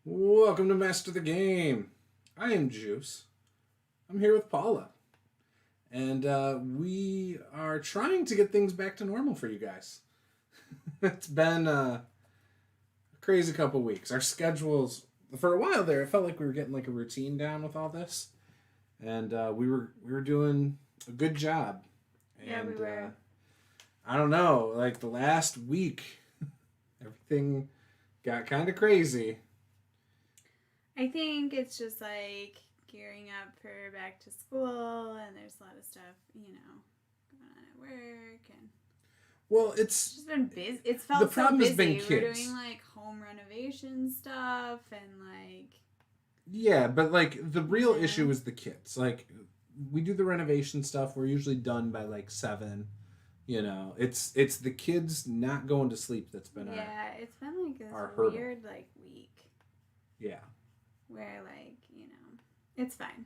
Welcome to Master the Game. I am Juce. I'm here with Paula. And we are trying to get things back to normal for you guys. It's been a crazy couple weeks. Our schedules, for a while there, it felt like we were getting like a routine down with all this. And we were doing a good job. Yeah, we were. I don't know, like the last week, everything got kind of crazy. I think it's just like gearing up for back to school, and there's a lot of stuff, going on at work, and well, it's just been busy. It's felt the problem so has been busy. kids. We're doing like home renovation stuff, and like yeah, but like the real issue is the kids. Like we do the renovation stuff. We're usually done by like 7. It's the kids not going to sleep that's been it's been like this hurdle. weird like week. Yeah. Where it's fine.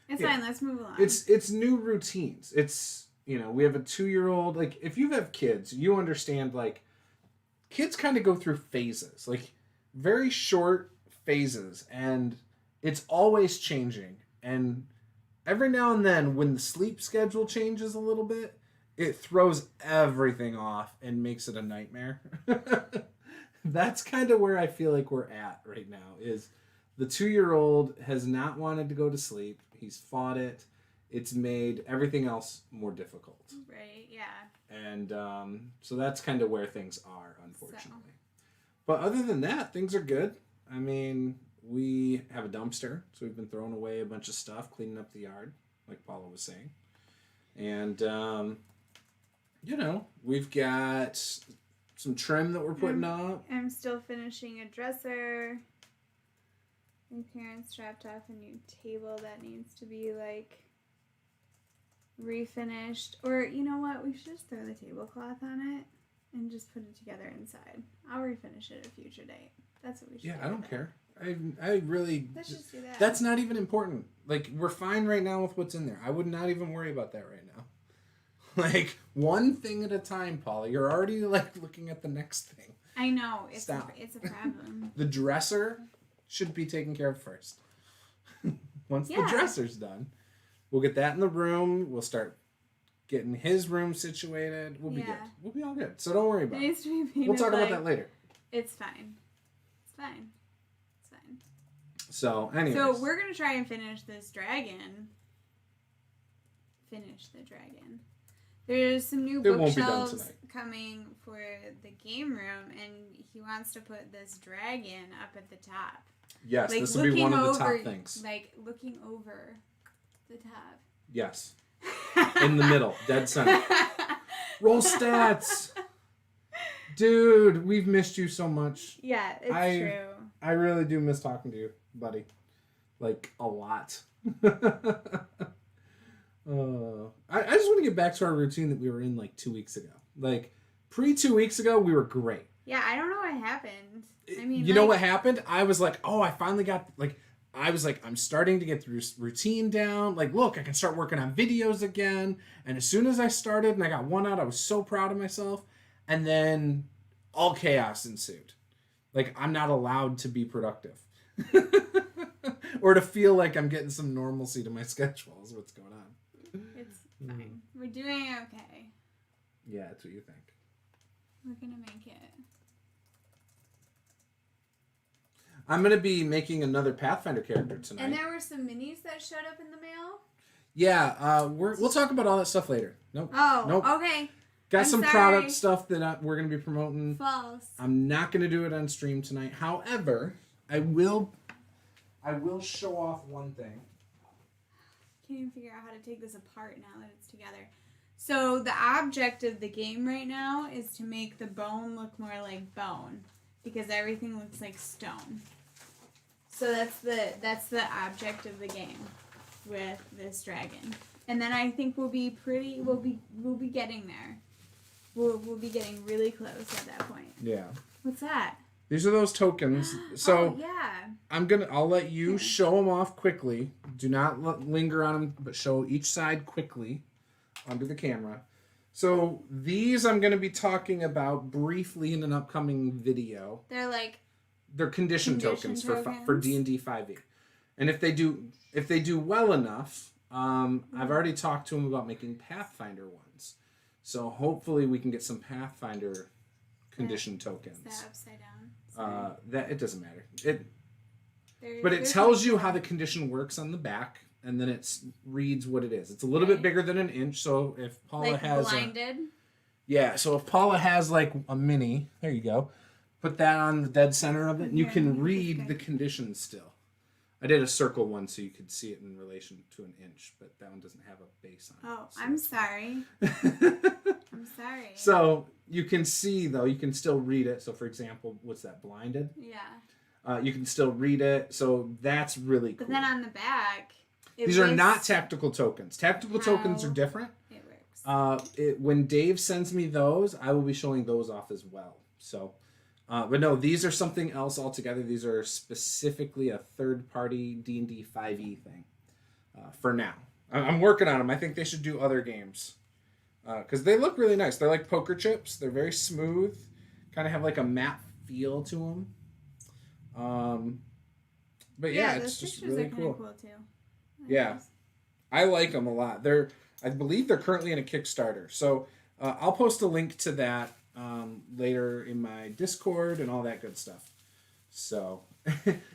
It's fine. Let's move along. It's new routines. It's we have a 2-year-old. Like if you have kids, you understand. Like kids kind of go through phases, like very short phases, and it's always changing. And every now and then, when the sleep schedule changes a little bit, it throws everything off and makes it a nightmare. That's kind of where I feel like we're at right now. Is the 2-year-old has not wanted to go to sleep. He's fought it. It's made everything else more difficult. Right, yeah. And so that's kind of where things are, unfortunately. But other than that, things are good. I mean, we have a dumpster, so we've been throwing away a bunch of stuff, cleaning up the yard, like Paula was saying. And, we've got some trim that we're putting up. I'm still finishing a dresser. My parents dropped off a new table that needs to be like refinished. Or you know what? We should just throw the tablecloth on it and just put it together inside. I'll refinish it at a future date. That's what we should do. Yeah, I don't care. I really... Let's just do that. That's not even important. Like, we're fine right now with what's in there. I would not even worry about that right now. Like, one thing at a time, Paula. You're already, like, looking at the next thing. I know. It's a problem. The dresser should be taken care of first. Once the dresser's done, we'll get that in the room. We'll start getting his room situated. We'll be good. We'll be all good. So don't worry about it. We'll talk about that later. It's fine. It's fine. It's fine. So, anyways. So we're going to try and finish this dragon. Finish the dragon. There's some new bookshelves coming for the game room, and he wants to put this dragon up at the top. Yes, like this will be one of the top things. Like looking over the top. Yes. In the middle, dead center. Roll stats. Dude, we've missed you so much. Yeah, it's true. I really do miss talking to you, buddy. Like, a lot. I just want to get back to our routine that we were in like 2 weeks ago. Like, 2 weeks ago, we were great. Yeah, I don't know what happened. I mean, you know what happened? I was like, oh, I finally got, like, I'm starting to get the routine down. Like, look, I can start working on videos again. And as soon as I started and I got one out, I was so proud of myself. And then all chaos ensued. Like, I'm not allowed to be productive. Or to feel like I'm getting some normalcy to my schedule is what's going on. It's fine. We're doing okay. Yeah, that's what you think. We're going to make it. I'm going to be making another Pathfinder character tonight. And there were some minis that showed up in the mail? Yeah, we'll talk about all that stuff later. Nope. Oh, nope. Okay. Got some product stuff that we're going to be promoting. False. I'm not going to do it on stream tonight. However, I will show off one thing. Can't even figure out how to take this apart now that it's together. So the object of the game right now is to make the bone look more like bone, because everything looks like stone. So that's the object of the game with this dragon. And then I think we'll be getting there. We'll be getting really close at that point. Yeah. What's that? These are those tokens. So yeah. I'll let you show them off quickly. Do not linger on them, but show each side quickly onto the camera. So these I'm going to be talking about briefly in an upcoming video. They're like they're condition tokens for D&D 5e. And if they do well enough, I've already talked to them about making Pathfinder ones. So hopefully we can get some Pathfinder condition tokens. Is that upside down? That it doesn't matter. But it tells you how the condition works on the back, and then it reads what it is. It's a little bit bigger than an inch, so if Paula has blinded. So if Paula has like a mini, there you go. Put that on the dead center of it, and you can read the conditions still. I did a circle one so you could see it in relation to an inch, but that one doesn't have a base on it. Oh, So I'm sorry. I'm sorry. So you can see, though, you can still read it. So, for example, what's that, blinded? Yeah. You can still read it, so that's really cool. But then on the back... These are not tactical tokens. Tactical tokens are different. It works. When Dave sends me those, I will be showing those off as well. So... but no, these are something else altogether. These are specifically a third-party D&D 5e thing for now. I'm working on them. I think they should do other games because they look really nice. They're like poker chips. They're very smooth. Kind of have like a matte feel to them. But yeah, it's just really cool. Too. Yeah, I like them a lot. I believe they're currently in a Kickstarter. So I'll post a link to that later in my Discord and all that good stuff. So,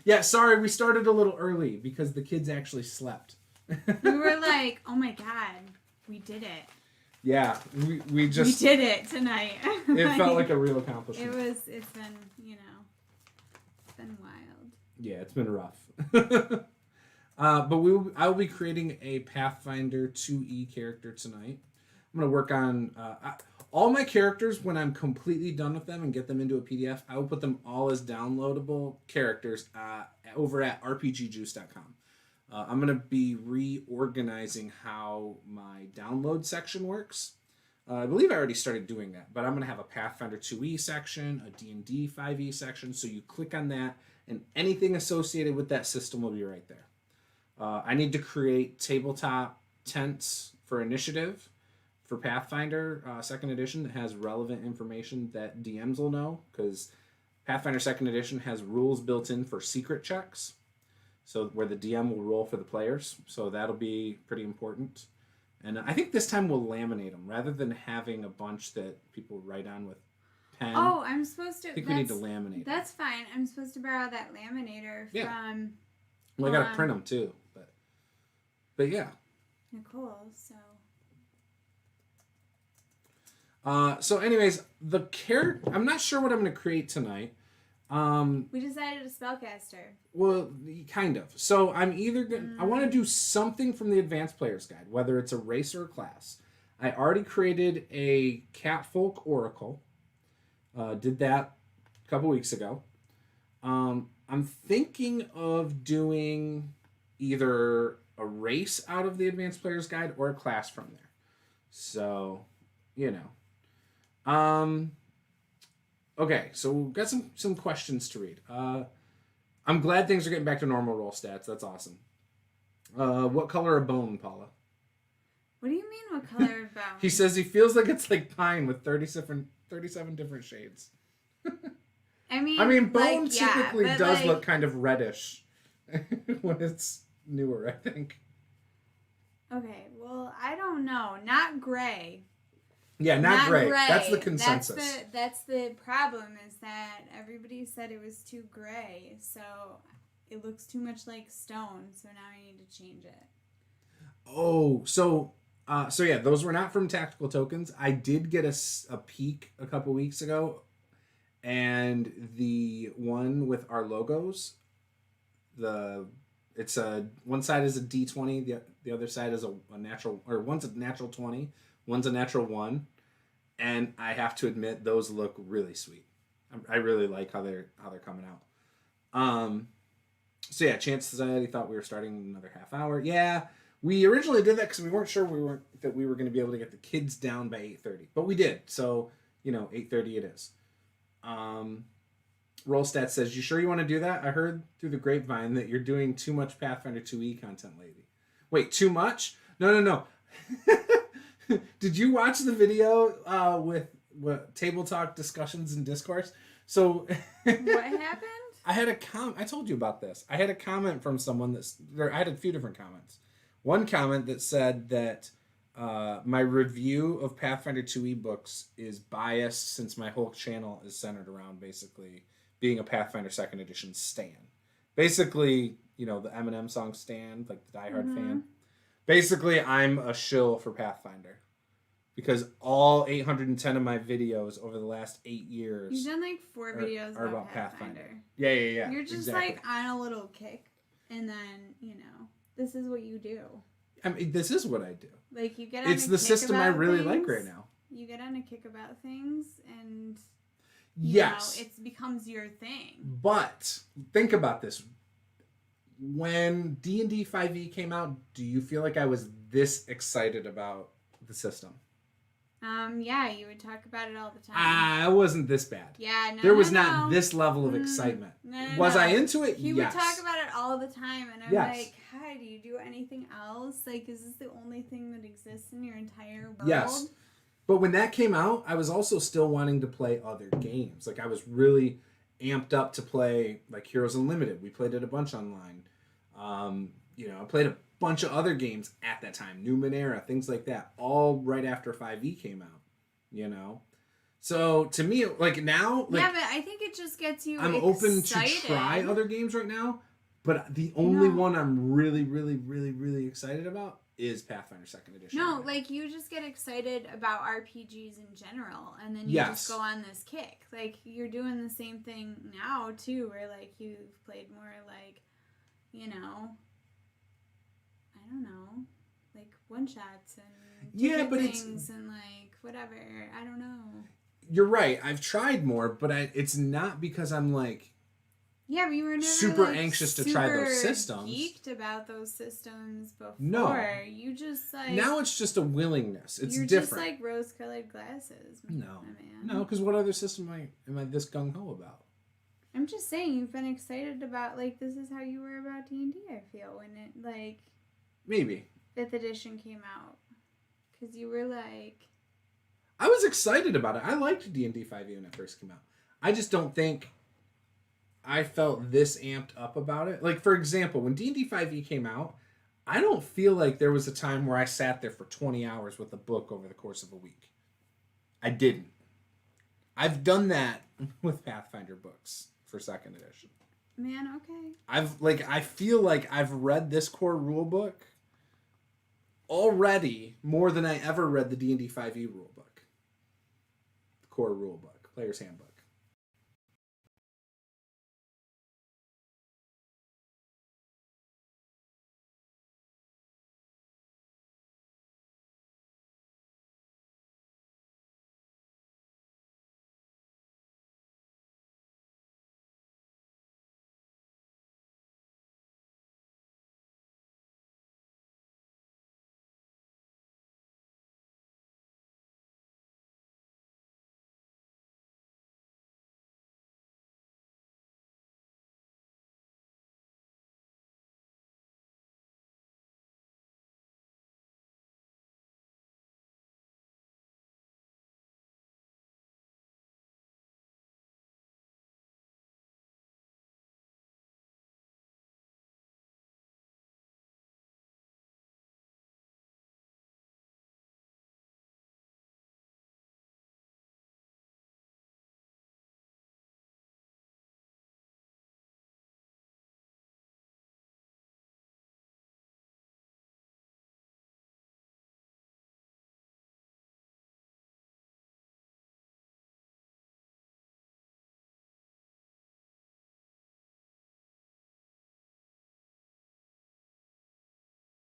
yeah, sorry, we started a little early because the kids actually slept. We were like, oh my god, we did it. Yeah, we just... We did it tonight. It felt like a real accomplishment. It's been, it's been wild. Yeah, it's been rough. But I will be creating a Pathfinder 2e character tonight. I'm going to work on... all my characters, when I'm completely done with them and get them into a PDF, I will put them all as downloadable characters over at rpgjuice.com. I'm going to be reorganizing how my download section works. I believe I already started doing that, but I'm going to have a Pathfinder 2e section, a D&D 5e section, so you click on that, and anything associated with that system will be right there. I need to create tabletop tents for initiative for Pathfinder 2nd edition that has relevant information that DMs will know, because Pathfinder 2nd edition has rules built in for secret checks, so where the DM will roll for the players, so that'll be pretty important. And I think this time we'll laminate them rather than having a bunch that people write on with pen. Oh, I'm supposed to... I think we need to laminate That's fine. I'm supposed to borrow that laminator from... Well, I gotta print them too, but yeah. Nicole, so... So anyways, the character... I'm not sure what I'm going to create tonight. We decided a spellcaster. Well, kind of. So I'm either going... I want to do something from the Advanced Player's Guide, whether it's a race or a class. I already created a Catfolk Oracle. Did that a couple weeks ago. I'm thinking of doing either a race out of the Advanced Player's Guide or a class from there. So, okay, so we've got some questions to read. I'm glad things are getting back to normal roll stats. That's awesome. What color of bone, Paula? What do you mean, what color of bone? He says he feels like it's like pine with 37 different shades. I mean, bone typically does look kind of reddish when it's newer, I think. Okay, well, I don't know. Not gray. Yeah, not gray. That's the consensus. That's the problem, is that everybody said it was too gray, so it looks too much like stone, so now I need to change it. Oh, so yeah, those were not from Tactical Tokens. I did get a peek a couple weeks ago, and the one with our logos, it's one side is a D20, the other side is a natural, or one's a natural 20, one's a natural 1, and I have to admit those look really sweet. I really like how they're coming out. So yeah, Chance said he thought we were starting another half hour. Yeah, we originally did that because we weren't sure we were going to be able to get the kids down by 8:30, but we did. So 8:30 it is. Rollstat says, "You sure you want to do that? I heard through the grapevine that you're doing too much Pathfinder 2e content lately." Wait, too much? No. Did you watch the video with Table Talk Discussions and Discourse? So what happened? I had I told you about this. I had a comment from someone I had a few different comments. One comment that said that my review of Pathfinder 2e books is biased since my whole channel is centered around basically being a Pathfinder 2nd Edition stan. Basically, the Eminem song stan, like the diehard fan. Basically, I'm a shill for Pathfinder. Because all 810 of my videos over the last 8 years... You've done like 4 videos are about Pathfinder. Yeah. You're just like on a little kick. And then, this is what you do. I mean, this is what I do. Like, you get on It's the system I really like right now. You get on a kick about things and... Yes. It becomes your thing. But, think about this. When D&D 5e came out, do you feel like I was this excited about the system? Yeah, you would talk about it all the time. I wasn't this bad. Yeah, no, there was not this level of excitement. Was I into it? He would talk about it all the time, and I'm like, hi, do you do anything else? Like, is this the only thing that exists in your entire world? Yes. But when that came out, I was also still wanting to play other games. Like, I was really amped up to play, like, Heroes Unlimited. We played it a bunch online. I played a bunch of other games at that time, Numenera, things like that, all right after 5e came out, So to me, like now, yeah, but I think it just gets you. I'm open to try other games right now, but the only one I'm really, really, really, really excited about is Pathfinder 2nd Edition. No, like you just get excited about RPGs in general, and then you just go on this kick. Like you're doing the same thing now too, where like you've played more like, I don't know, like one shots and things and like whatever. I don't know. You're right. I've tried more, but it's not because I'm like. Yeah, but you were never super anxious to try those systems. Geeked about those systems before. No, you just like now it's just a willingness. It's you're different. Just like rose-colored glasses. No, my man. No, because what other system am I this gung ho about? I'm just saying you've been excited about like this is how you were about D&D. I feel when it like maybe 5th edition came out because you were like. I was excited about it. I liked D&D 5e when it first came out. I just don't think I felt this amped up about it. Like, for example, when D&D 5e came out, I don't feel like there was a time where I sat there for 20 hours with a book over the course of a week. I didn't. I've done that with Pathfinder books for 2nd edition. Man, okay. I feel like I've read this core rulebook already more than I ever read the D&D 5e rulebook. The core rulebook, Player's Handbook.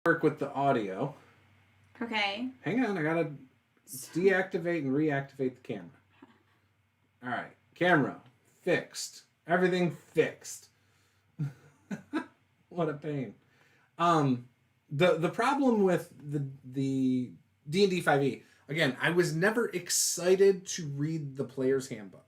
Work with the audio. Okay. Hang on, I gotta deactivate and reactivate the camera. All right, camera fixed. Everything fixed. What a pain. The problem with the D&D 5e, again, I was never excited to read the Player's Handbook.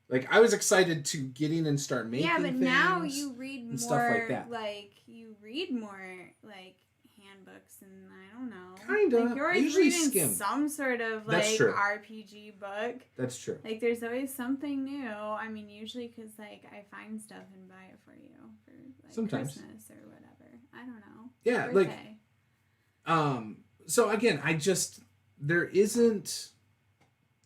Like, I was excited to get in and start making things. Yeah, but now you read more, stuff like that. like, you read more, like, handbooks books, and I don't know. Kinda. Like, you're always usually reading skim. some sort of, That's like, true. RPG book. That's true. Like, there's always something new. I mean, usually because, like, I find stuff and buy it for you for, like, Sometimes. Christmas or whatever. I don't know. Yeah, Birthday. So again,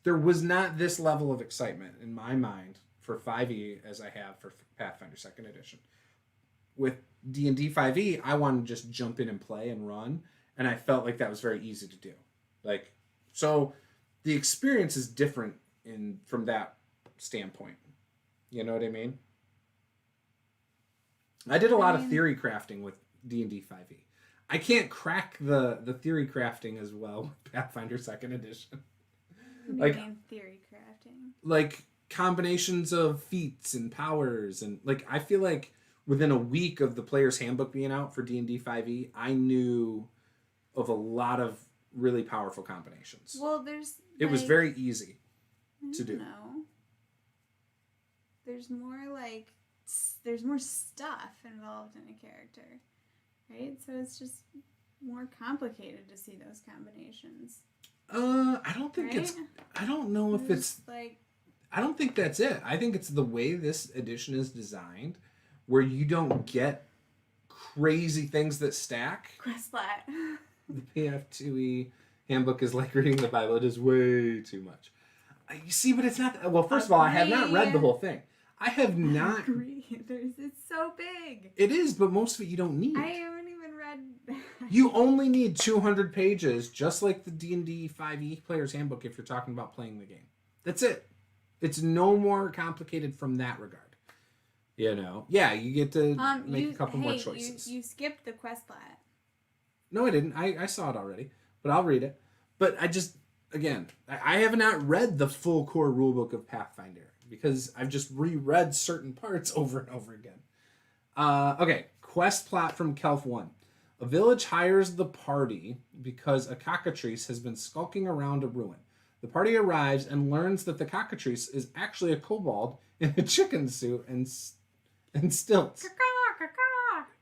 there was not this level of excitement in my mind for 5e as I have for Pathfinder 2nd Edition. With D&D 5e, I wanted to just jump in and play and run, and I felt like that was very easy to do. Like, so the experience is different from that standpoint. You know what I mean? I did a lot of theory crafting with D&D 5e. I can't crack the theory crafting as well with Pathfinder 2nd Edition. What do you mean theory crafting? Like combinations of feats and powers, and like I feel like within a week of the player's handbook being out for D&D 5e, I knew of a lot of really powerful combinations. Well, it was very easy to do. No. There's more stuff involved in a character, right? So it's just more complicated to see those combinations. I don't think right? I don't know if it's like. I don't think that's it. I think it's the way this edition is designed, where you don't get crazy things that stack. Questplat. The PF2E handbook is like reading the Bible. It is way too much. You see, but it's not. Well, first of all, I have not read the whole thing. I have not. Agree. It's so big. It is, but most of it you don't need. I haven't even read. You only need 200 pages, just like the D&D 5e Player's Handbook if you're talking about playing the game. That's it. It's no more complicated from that regard. You know? Yeah, you get to make a couple more choices. You skipped the Questplat. No, I didn't. I saw it already, but I'll read it. But I just, again, I have not read the full core rulebook of Pathfinder because I've just reread certain parts over and over again. Okay, quest plot from Kelf 1. A village hires the party because a cockatrice has been skulking around a ruin. The party arrives and learns that the cockatrice is actually a kobold in a chicken suit and stilts.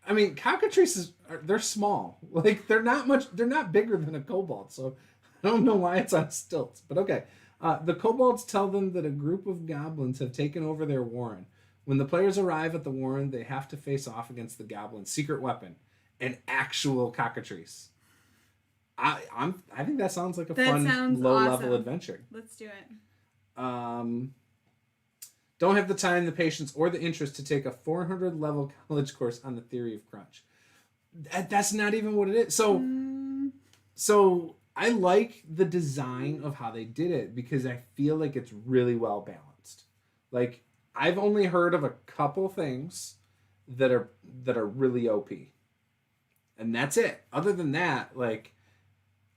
I mean, cockatrices, they're small. Like, they're not bigger than a kobold, so I don't know why it's on stilts. But okay. The kobolds tell them that a group of goblins have taken over their warren. When the players arrive at the warren, they have to face off against the goblin's secret weapon, an actual cockatrice. I think that sounds like a fun, low-level adventure. Let's do it. Don't have the time, the patience, or the interest to take a 400-level college course on the theory of crunch. That's not even what it is. So I like the design of how they did it because I feel like it's really well balanced. Like, I've only heard of a couple things that are really OP. And that's it. Other than that, like,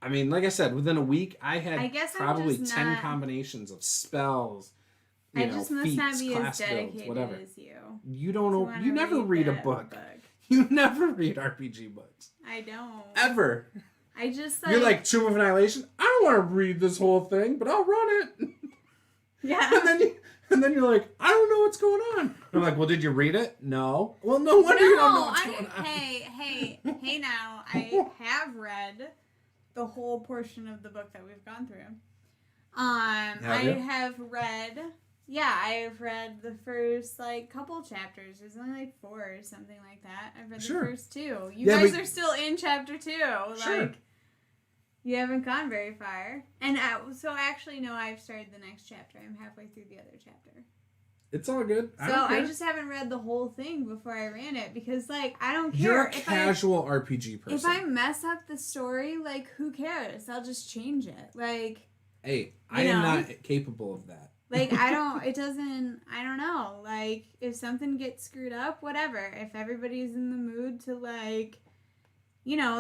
I mean, like I said, within a week, I had probably 10 combinations of spells, I just must feats, not be class as dedicated builds, whatever. as you. You don't know. You never read a book. You never read RPG books. I don't. Ever. I just You're like Tomb of Annihilation. I don't want to read this whole thing, but I'll run it. Yeah. And then you're like, I don't know what's going on. And I'm like, well, did you read it? No. Well, no wonder you don't know what's going on. Hey now, I have read the whole portion of the book that we've gone through. I have read the first couple chapters. There's only 4 or something like that. I've read the first 2. You guys are still in chapter 2. Sure. You haven't gone very far. And so actually, no, I've started the next chapter. I'm halfway through the other chapter. It's all good. I just haven't read the whole thing before I ran it because, I don't care. You're a casual RPG person. If I mess up the story, who cares? I'll just change it. Hey, I am not capable of that. I don't know. If something gets screwed up, whatever. If everybody's in the mood to,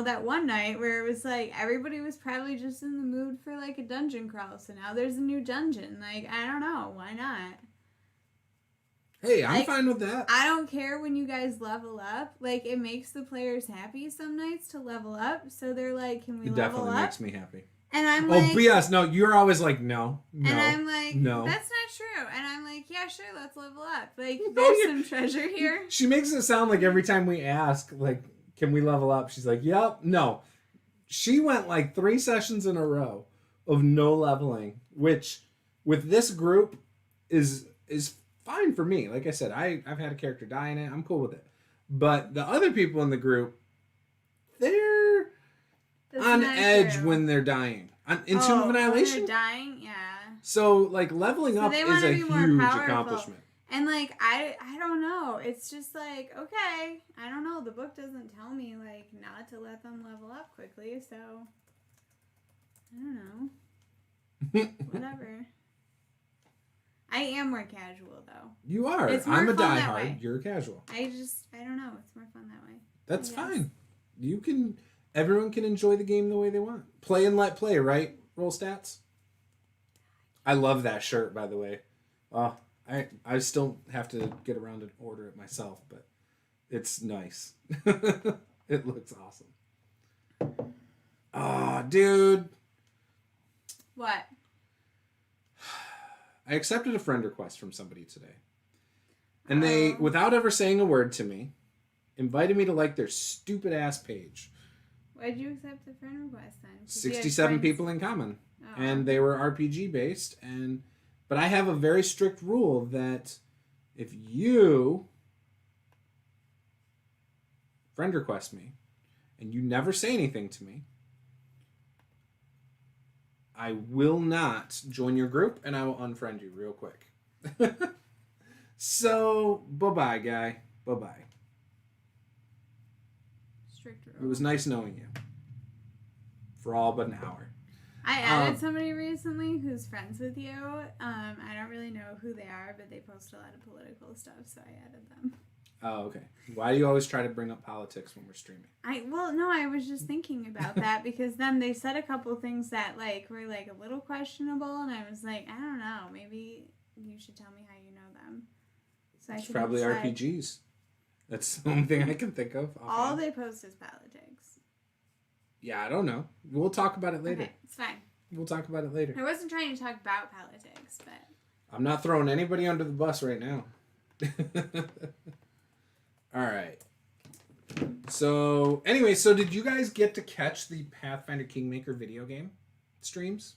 that one night where it was everybody was probably just in the mood for a dungeon crawl. So now there's a new dungeon. I don't know. Why not? Hey, I'm fine with that. I don't care when you guys level up. It makes the players happy some nights to level up. So they're can we level up? It definitely makes me happy. And I'm BS. No, you're always no. And I'm no. That's not true. And I'm yeah, sure, let's level up. There's some treasure here. She makes it sound like every time we ask, can we level up? She's like, yep, no. She went like 3 sessions in a row of no leveling, which with this group is fine for me. Like I said, I've had a character die in it. I'm cool with it. But the other people in the group, they're on edge when they're dying. In Tomb of Annihilation? When they're dying? Yeah. So, like, leveling up is a huge accomplishment. And, like, I don't know. It's just like, okay. I don't know. The book doesn't tell me, like, not to let them level up quickly. So, I don't know. Whatever. I am more casual, though. You are. I'm a diehard. You're a casual. I don't know. It's more fun that way. That's fine. Everyone can enjoy the game the way they want. Play and let play, right? Roll stats. I love that shirt, by the way. I still have to get around and order it myself, but it's nice. It looks awesome. Oh, dude. What? I accepted a friend request from somebody today. And they, without ever saying a word to me, invited me to like their stupid ass page. Why'd you accept the friend request then? 67 people in common. Oh. And they were RPG based. But I have a very strict rule that if you friend request me and you never say anything to me, I will not join your group and I will unfriend you real quick. So, bye-bye, guy. Bye-bye. Strict rule. It was nice knowing you. For all but an hour. I added somebody recently who's friends with you. I don't really know who they are, but they post a lot of political stuff, so I added them. Oh, okay. Why do you always try to bring up politics when we're streaming? I was just thinking about that because then they said a couple things that were a little questionable, and I was like, I don't know, maybe you should tell me how you know them. So it's probably RPGs. That's the only thing I can think of. All they post is politics. Yeah, I don't know. We'll talk about it later. Okay, it's fine. We'll talk about it later. I wasn't trying to talk about politics, but... I'm not throwing anybody under the bus right now. Alright. So, anyway, did you guys get to catch the Pathfinder Kingmaker video game streams?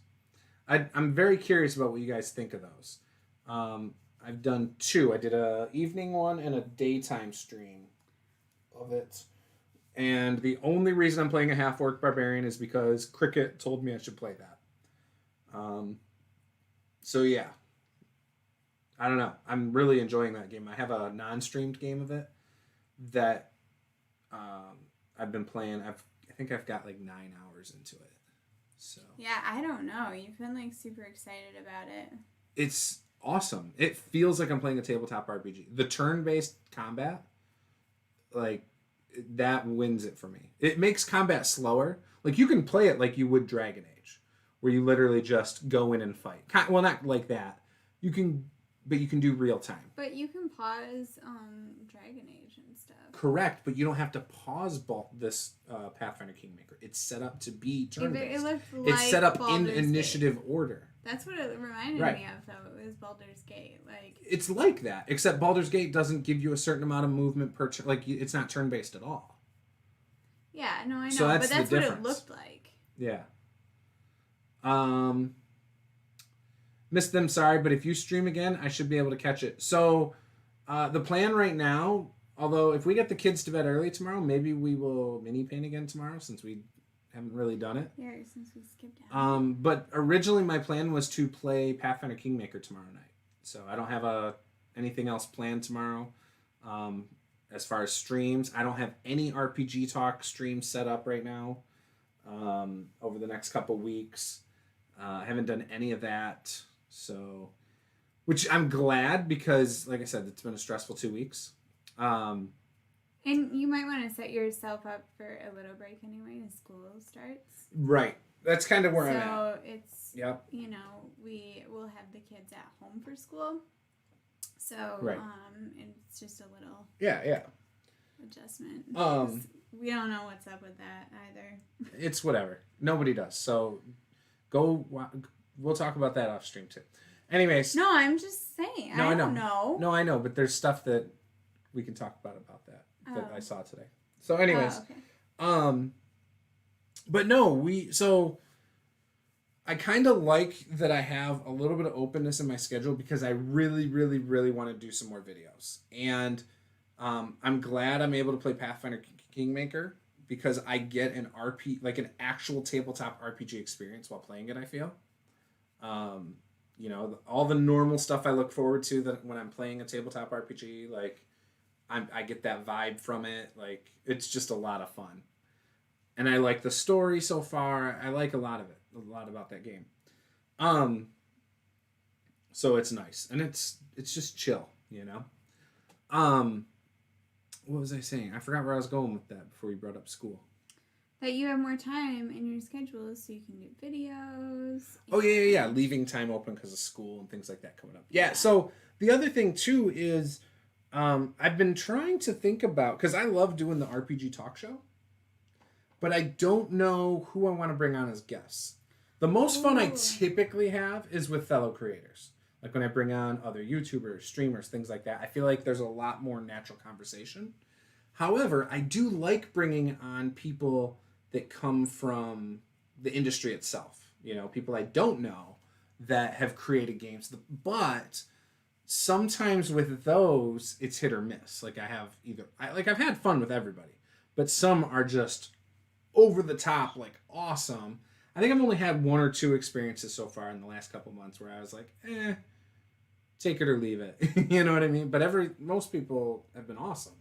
I'm very curious about what you guys think of those. I've done 2. I did a evening one and a daytime stream of it. And the only reason I'm playing a half-orc barbarian is because Cricket told me I should play that. So yeah. I don't know. I'm really enjoying that game. I have a non-streamed game of it that I've been playing. I think I've got 9 hours into it. So yeah, I don't know. You've been super excited about it. It's awesome. It feels like I'm playing a tabletop RPG. The turn-based combat, that wins it for me. It makes combat slower. You can play it like you would Dragon Age, where you literally just go in and fight. Well, not like that. But you can do real time. But you can pause Dragon Age and stuff. Correct, but you don't have to pause this Pathfinder Kingmaker. It's set up to be turn-based. It's set up in initiative order. That's what it reminded me of, though. It was Baldur's Gate. It's like that, except Baldur's Gate doesn't give you a certain amount of movement per turn. It's not turn-based at all. Yeah, no, I know. So that's but that's the what difference. It looked like. Yeah. Missed them, sorry, but if you stream again, I should be able to catch it. So, the plan right now, although if we get the kids to bed early tomorrow, maybe we will mini paint again tomorrow since we haven't really done it. Yeah, since we skipped out. But originally my plan was to play Pathfinder Kingmaker tomorrow night. So I don't have anything else planned tomorrow. As far as streams, I don't have any RPG Talk streams set up right now. Over the next couple weeks, I haven't done any of that. So, which I'm glad because, like I said, it's been a stressful 2 weeks. And you might want to set yourself up for a little break anyway as school starts. Right. That's kind of where I'm at. So it's, yep. We will have the kids at home for school. So, right. It's just a little adjustment. We don't know what's up with that either. It's whatever. Nobody does. So we'll talk about that off stream too. Anyways. No, I'm just saying. I don't know. No, I know, but there's stuff that we can talk about that I saw today. So anyways, But no, so I kind of like that I have a little bit of openness in my schedule because I really, really, really want to do some more videos. And I'm glad I'm able to play Pathfinder Kingmaker because I get an like an actual tabletop RPG experience while playing it. I feel, all the normal stuff I look forward to that when I'm playing a tabletop RPG, like I get that vibe from it. Like it's just a lot of fun, and I like the story so far. I like a lot of it, a lot about that game. So it's nice, and it's just chill, What was I saying? I forgot where I was going with that before you brought up school. That you have more time in your schedule so you can do videos. Oh, yeah. Leaving time open because of school and things like that coming up. Yeah, so the other thing, too, is I've been trying to think about... Because I love doing the RPG talk show. But I don't know who I want to bring on as guests. The most fun I typically have is with fellow creators. Like when I bring on other YouTubers, streamers, things like that. I feel like there's a lot more natural conversation. However, I do like bringing on people that come from the industry itself. People I don't know that have created games. But sometimes with those, it's hit or miss. Like I've had fun with everybody, but some are just over the top, like awesome. I think I've only had one or two experiences so far in the last couple months where I was like, take it or leave it. You know what I mean? But most people have been awesome.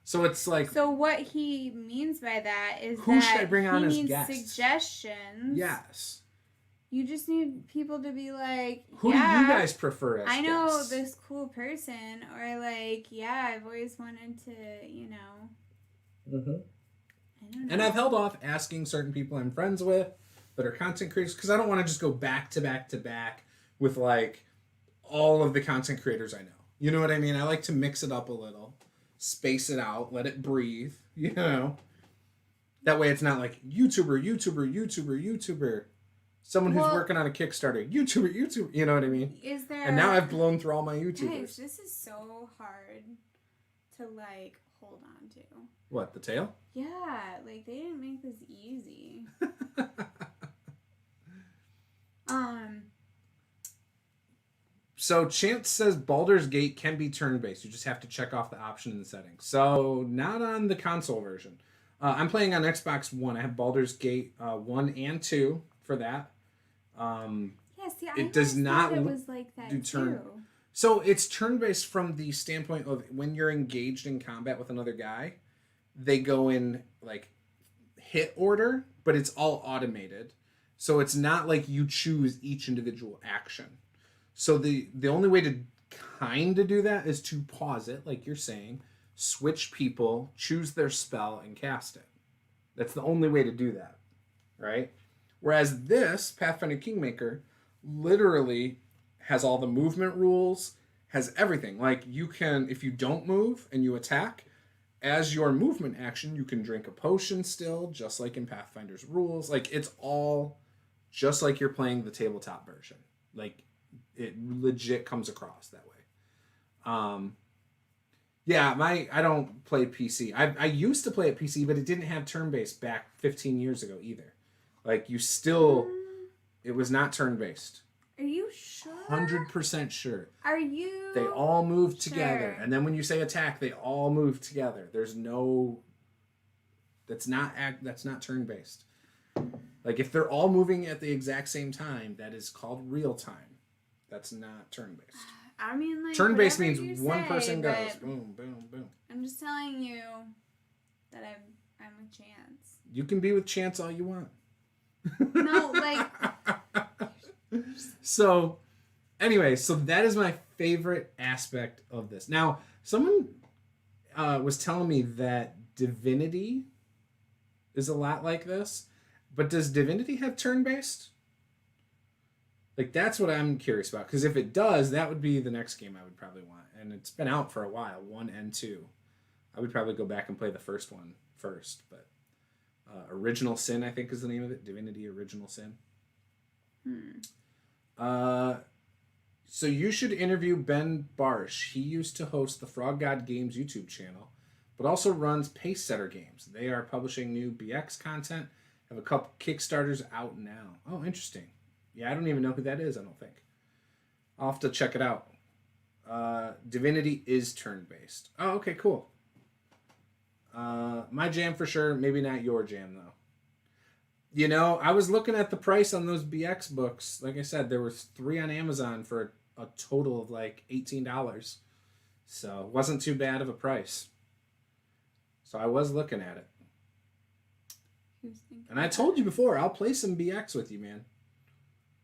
So it's like... So what he means by that is who should I bring on as guests? He needs suggestions. Yes. You just need people to be like, who do you guys prefer as I know guests? this cool person. Or like, I've always wanted to, Mm-hmm. I don't know. And I've held off asking certain people I'm friends with that are content creators because I don't want to just go back to back to back with like all of the content creators I know. You know what I mean? I like to mix it up a little. Space it out, let it breathe, That way it's not like YouTuber, someone who's working on a Kickstarter, YouTuber, you know what I mean? Is there... And now I've blown through all my YouTubers. Guys, this is so hard to, like, hold on to. What, the tail? Yeah, like, they didn't make this easy. So Chance says Baldur's Gate can be turn-based. You just have to check off the option in the settings. So not on the console version. I'm playing on Xbox One. I have Baldur's Gate 1 and 2 for that. It does not it was like that do turn. Too. So it's turn-based from the standpoint of when you're engaged in combat with another guy, they go in like hit order, but it's all automated. So it's not like you choose each individual action. So the only way to kind of do that is to pause it, like you're saying, switch people, choose their spell, and cast it. That's the only way to do that, right? Whereas this, Pathfinder Kingmaker, literally has all the movement rules, has everything. Like you can, if you don't move and you attack, as your movement action, you can drink a potion still, just like in Pathfinder's rules. Like it's all just like you're playing the tabletop version. Like it legit comes across that way. I don't play PC. I used to play at PC, but it didn't have turn-based back 15 years ago either. Like it was not turn-based. Are you sure? 100% sure. Are you? They all move together, and then when you say attack, they all move together. There's no. That's not turn-based. Like if they're all moving at the exact same time, that is called real time. That's not turn-based. I mean, like turn-based means one person goes boom, boom, boom. I'm just telling you that I'm with Chance. You can be with Chance all you want. No, like. So, anyway, so that is my favorite aspect of this. Now, someone was telling me that Divinity is a lot like this, but does Divinity have turn-based? Like, that's what I'm curious about, because if it does, that would be the next game I would probably want. And it's been out for a while, 1 and 2. I would probably go back and play the first one first, but Original Sin, I think is the name of it. Divinity Original Sin. So you should interview Ben Barsh. He used to host the Frog God Games YouTube channel, but also runs Pace Setter Games. They are publishing new BX content, Have a couple Kickstarters out now. Oh, interesting. Yeah, I don't even know who that is, I don't think. I'll have to check it out. Divinity is turn-based. Oh, okay, cool. My jam for sure. Maybe not your jam, though. You know, I was looking at the price on those BX books. Like I said, there were 3 on Amazon for a total of like $18. So it wasn't too bad of a price. So I was looking at it. And I told you before, I'll play some BX with you, man.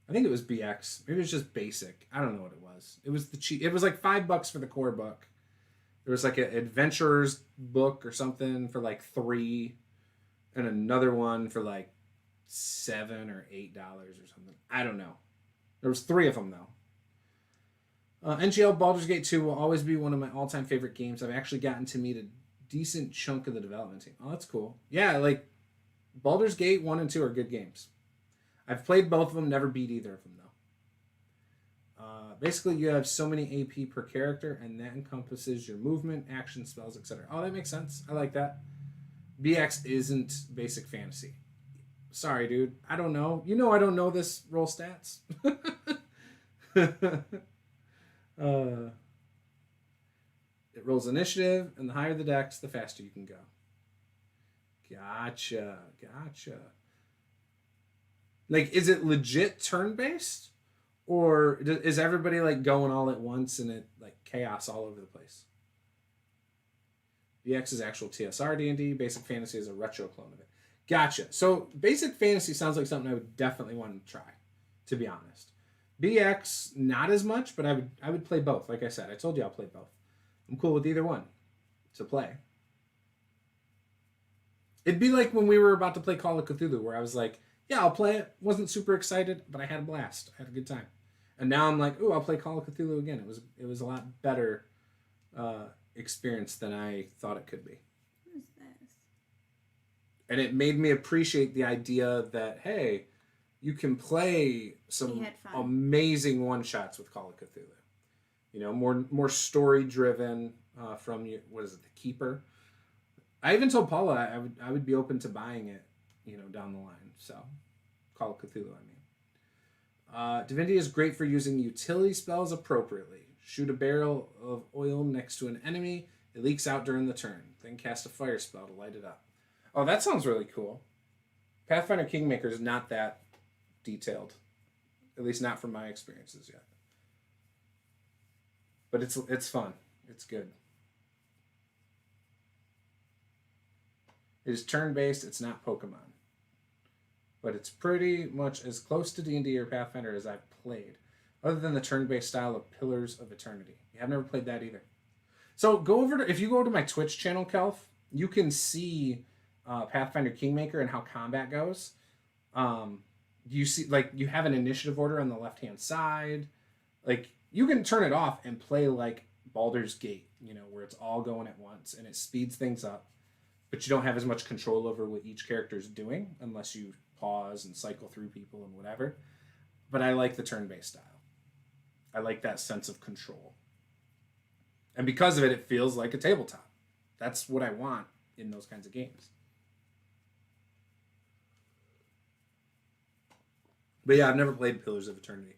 I think it was BX. Maybe it was just basic. I don't know what it was. It was the cheap. It was like $5 for the core book. There was like an adventurer's book or something for like $3, and another one for like $7 or $8 or something. I don't know. There was 3 of them though. NGL Baldur's Gate 2 will always be one of my all-time favorite games. I've actually gotten to meet a decent chunk of the development team. Oh, that's cool. Yeah, like Baldur's Gate 1 and 2 are good games. I've played both of them, never beat either of them though. Basically, you have so many AP per character, and that encompasses your movement, action, spells, etc. Oh, that makes sense. I like that. BX isn't basic fantasy. Sorry, dude. I don't know. You know I don't know this roll stats. It rolls initiative, and the higher the dex, the faster you can go. Gotcha. Like, is it legit turn-based? Or is everybody, like, going all at once and it, like, chaos all over the place? BX is actual TSR D&D. Basic Fantasy is a retro clone of it. Gotcha. So, Basic Fantasy sounds like something I would definitely want to try, to be honest. BX, not as much, but I would play both. Like I said, I told you I'll play both. I'm cool with either one to play. It'd be like when we were about to play Call of Cthulhu, where I was like, yeah, I'll play it. Wasn't super excited, but I had a blast. I had a good time. And now I'm like, ooh, I'll play Call of Cthulhu again. It was a lot better experience than I thought it could be. What is this? And it made me appreciate the idea that, hey, you can play some amazing one-shots with Call of Cthulhu. You know, more story-driven from, what is it, The Keeper? I even told Paula I would be open to buying it, you know, down the line. So, Call of Cthulhu, I mean. Divinity is great for using utility spells appropriately. Shoot a barrel of oil next to an enemy. It leaks out during the turn. Then cast a fire spell to light it up. Oh, that sounds really cool. Pathfinder Kingmaker is not that detailed. At least not from my experiences yet. But it's fun. It's good. It is turn-based. It's not Pokemon. But it's pretty much as close to D&D or Pathfinder as I've played. Other than the turn-based style of Pillars of Eternity. Yeah, I've never played that either. So if you go to my Twitch channel, Kelf, you can see Pathfinder Kingmaker and how combat goes. You see, like, you have an initiative order on the left-hand side. Like, you can turn it off and play like Baldur's Gate, you know, where it's all going at once and it speeds things up. But you don't have as much control over what each character is doing unless you pause and cycle through people and whatever. But I like the turn-based style. I like that sense of control. And because of it, it feels like a tabletop. That's what I want in those kinds of games. But yeah, I've never played Pillars of Eternity.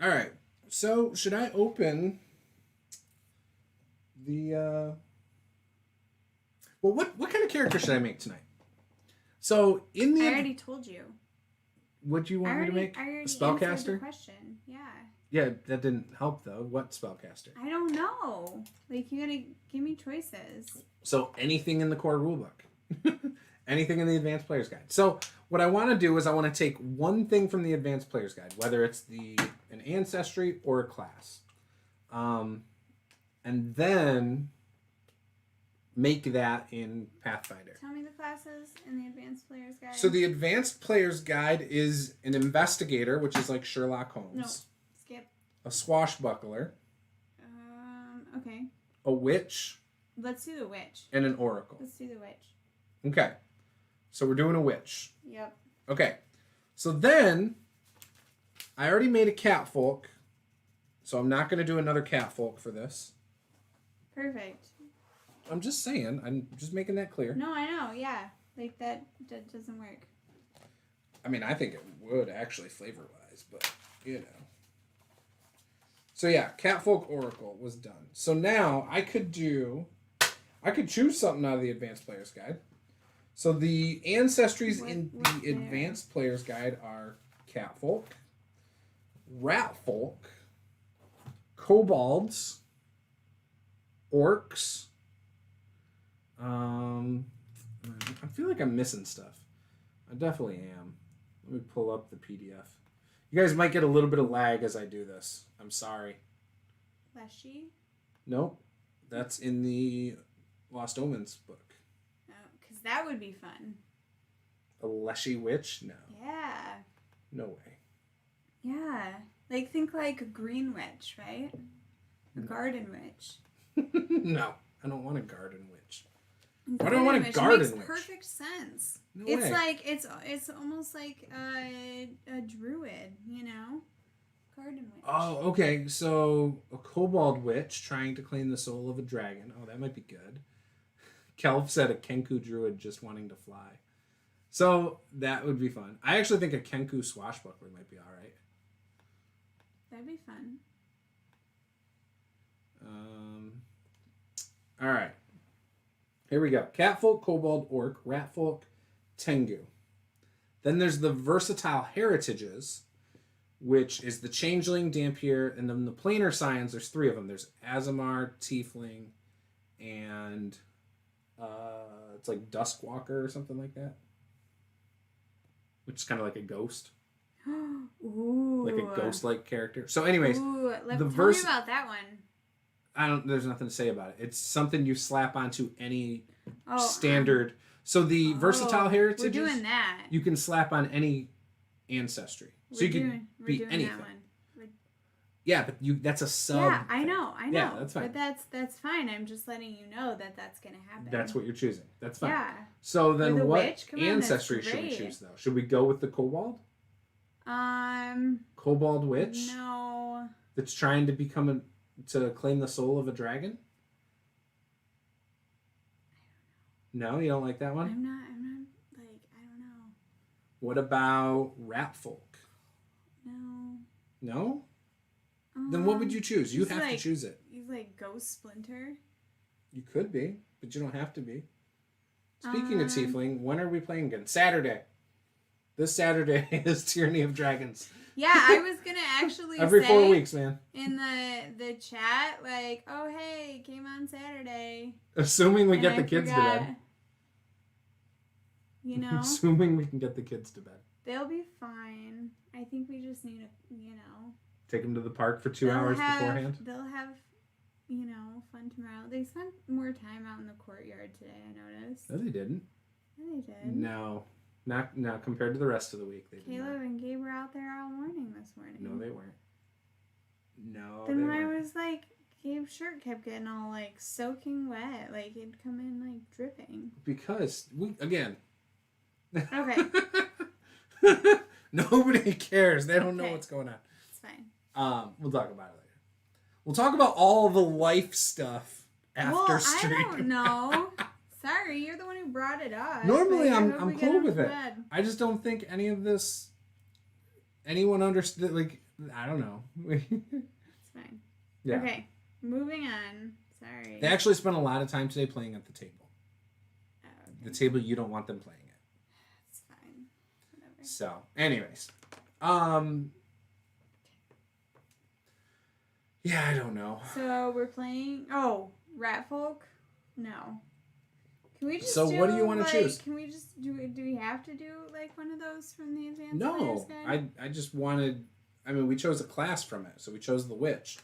All right. So, should I open the... Well, what kind of character should I make tonight? So, in the... I already told you. What do you want me to make? I already a spellcaster? answered the question. Yeah. Yeah, that didn't help, though. What spellcaster? I don't know. Like, you gotta give me choices. So, anything in the core rulebook. Anything in the Advanced Player's Guide. So, what I want to do is I want to take one thing from the Advanced Player's Guide, whether it's an ancestry or a class. And then make that in Pathfinder. Tell me the classes in the Advanced Player's Guide. So the Advanced Player's Guide is an investigator, which is like Sherlock Holmes. No, skip. A swashbuckler. Okay. A witch. Let's do the witch. And an oracle. Let's do the witch. Okay. So we're doing a witch. Yep. Okay. So then, I already made a catfolk, so I'm not going to do another catfolk for this. Perfect. I'm just saying. I'm just making that clear. No, I know. Yeah. Like, that doesn't work. I mean, I think it would actually flavor-wise, but, you know. So yeah, Catfolk Oracle was done. So now I could choose something out of the Advanced Player's Guide. So the ancestries in the Advanced Player's Guide are Catfolk, Ratfolk, Kobolds, Orcs. I feel like I'm missing stuff. I definitely am. Let me pull up the PDF. You guys might get a little bit of lag as I do this. I'm sorry. Leshy? Nope. That's in the Lost Omens book. Oh, because that would be fun. A Leshy Witch? No. Yeah. No way. Yeah. Like, think like a green witch, right? A garden witch. No. I don't want a garden witch. Why do I want a garden witch? Makes perfect sense. No it's way. like it's almost like a druid, you know, garden witch. Oh, okay. So a kobold witch trying to claim the soul of a dragon. Oh, that might be good. Kelv said a Kenku druid just wanting to fly. So that would be fun. I actually think a Kenku swashbuckler might be all right. That'd be fun. All right. Here we go. Catfolk, Kobold, Orc, Ratfolk, Tengu. Then there's the Versatile Heritages, which is the Changeling, Dampier, and then the Planar Scions. There's 3 of them. There's Azamar, Tiefling, and it's like Dusk Walker or something like that. Which is kind of like a ghost. Ooh. Like a ghost-like character. So anyways, tell me about that one. There's nothing to say about it. It's something you slap onto any standard. So the Versatile Heritages, we're doing that. You can slap on any ancestry. So you can be anything. Yeah, but that's a sub. Yeah, I know. Yeah, that's fine. But that's fine. I'm just letting you know that that's going to happen. That's what you're choosing. That's fine. Yeah. So then what ancestry should we choose, though? Should we go with the Kobold? Kobold Witch? No. That's trying to to claim the soul of a dragon? No, you don't like that one? I'm not, like, I don't know. What about Ratfolk? No. No? Then what would you choose? You have to choose it. He's like Ghost Splinter. You could be, but you don't have to be. Speaking of Tiefling, when are we playing again? Saturday. This Saturday is Tyranny of Dragons. Yeah, I was gonna actually Every say 4 weeks, man. In the chat, like, oh hey, came on Saturday. Assuming we get the kids to bed. You know? Assuming we can get the kids to bed. They'll be fine. I think we just need to, you know. Take them to the park for 2 hours beforehand. They'll have, you know, fun tomorrow. They spent more time out in the courtyard today, I noticed. No, they didn't. Yeah, they did. No. Not compared to the rest of the week. They didn't. Caleb and Gabe were out there all morning this morning. No, they weren't. No, then when I was like, Gabe's shirt kept getting all like soaking wet. Like it'd come in like dripping. Because again. Okay. Nobody cares. They don't know what's going on. It's fine. We'll talk about it later. We'll talk about all the life stuff after stream. I don't know. Sorry, you're the one who brought it up. Normally, I'm cool with it. I just don't think any of this anyone understood. Like, I don't know. It's fine. Yeah. Okay, moving on. Sorry. They actually spent a lot of time today playing at the table. Oh, okay. The table you don't want them playing at. It's fine. Whatever. So, anyways, yeah, I don't know. So we're playing. Oh, Ratfolk. No. Can we just what do you want to choose? Can we just do we have to do like one of those from the advanced? No, I just wanted. I mean, we chose a class from it, so we chose the witch.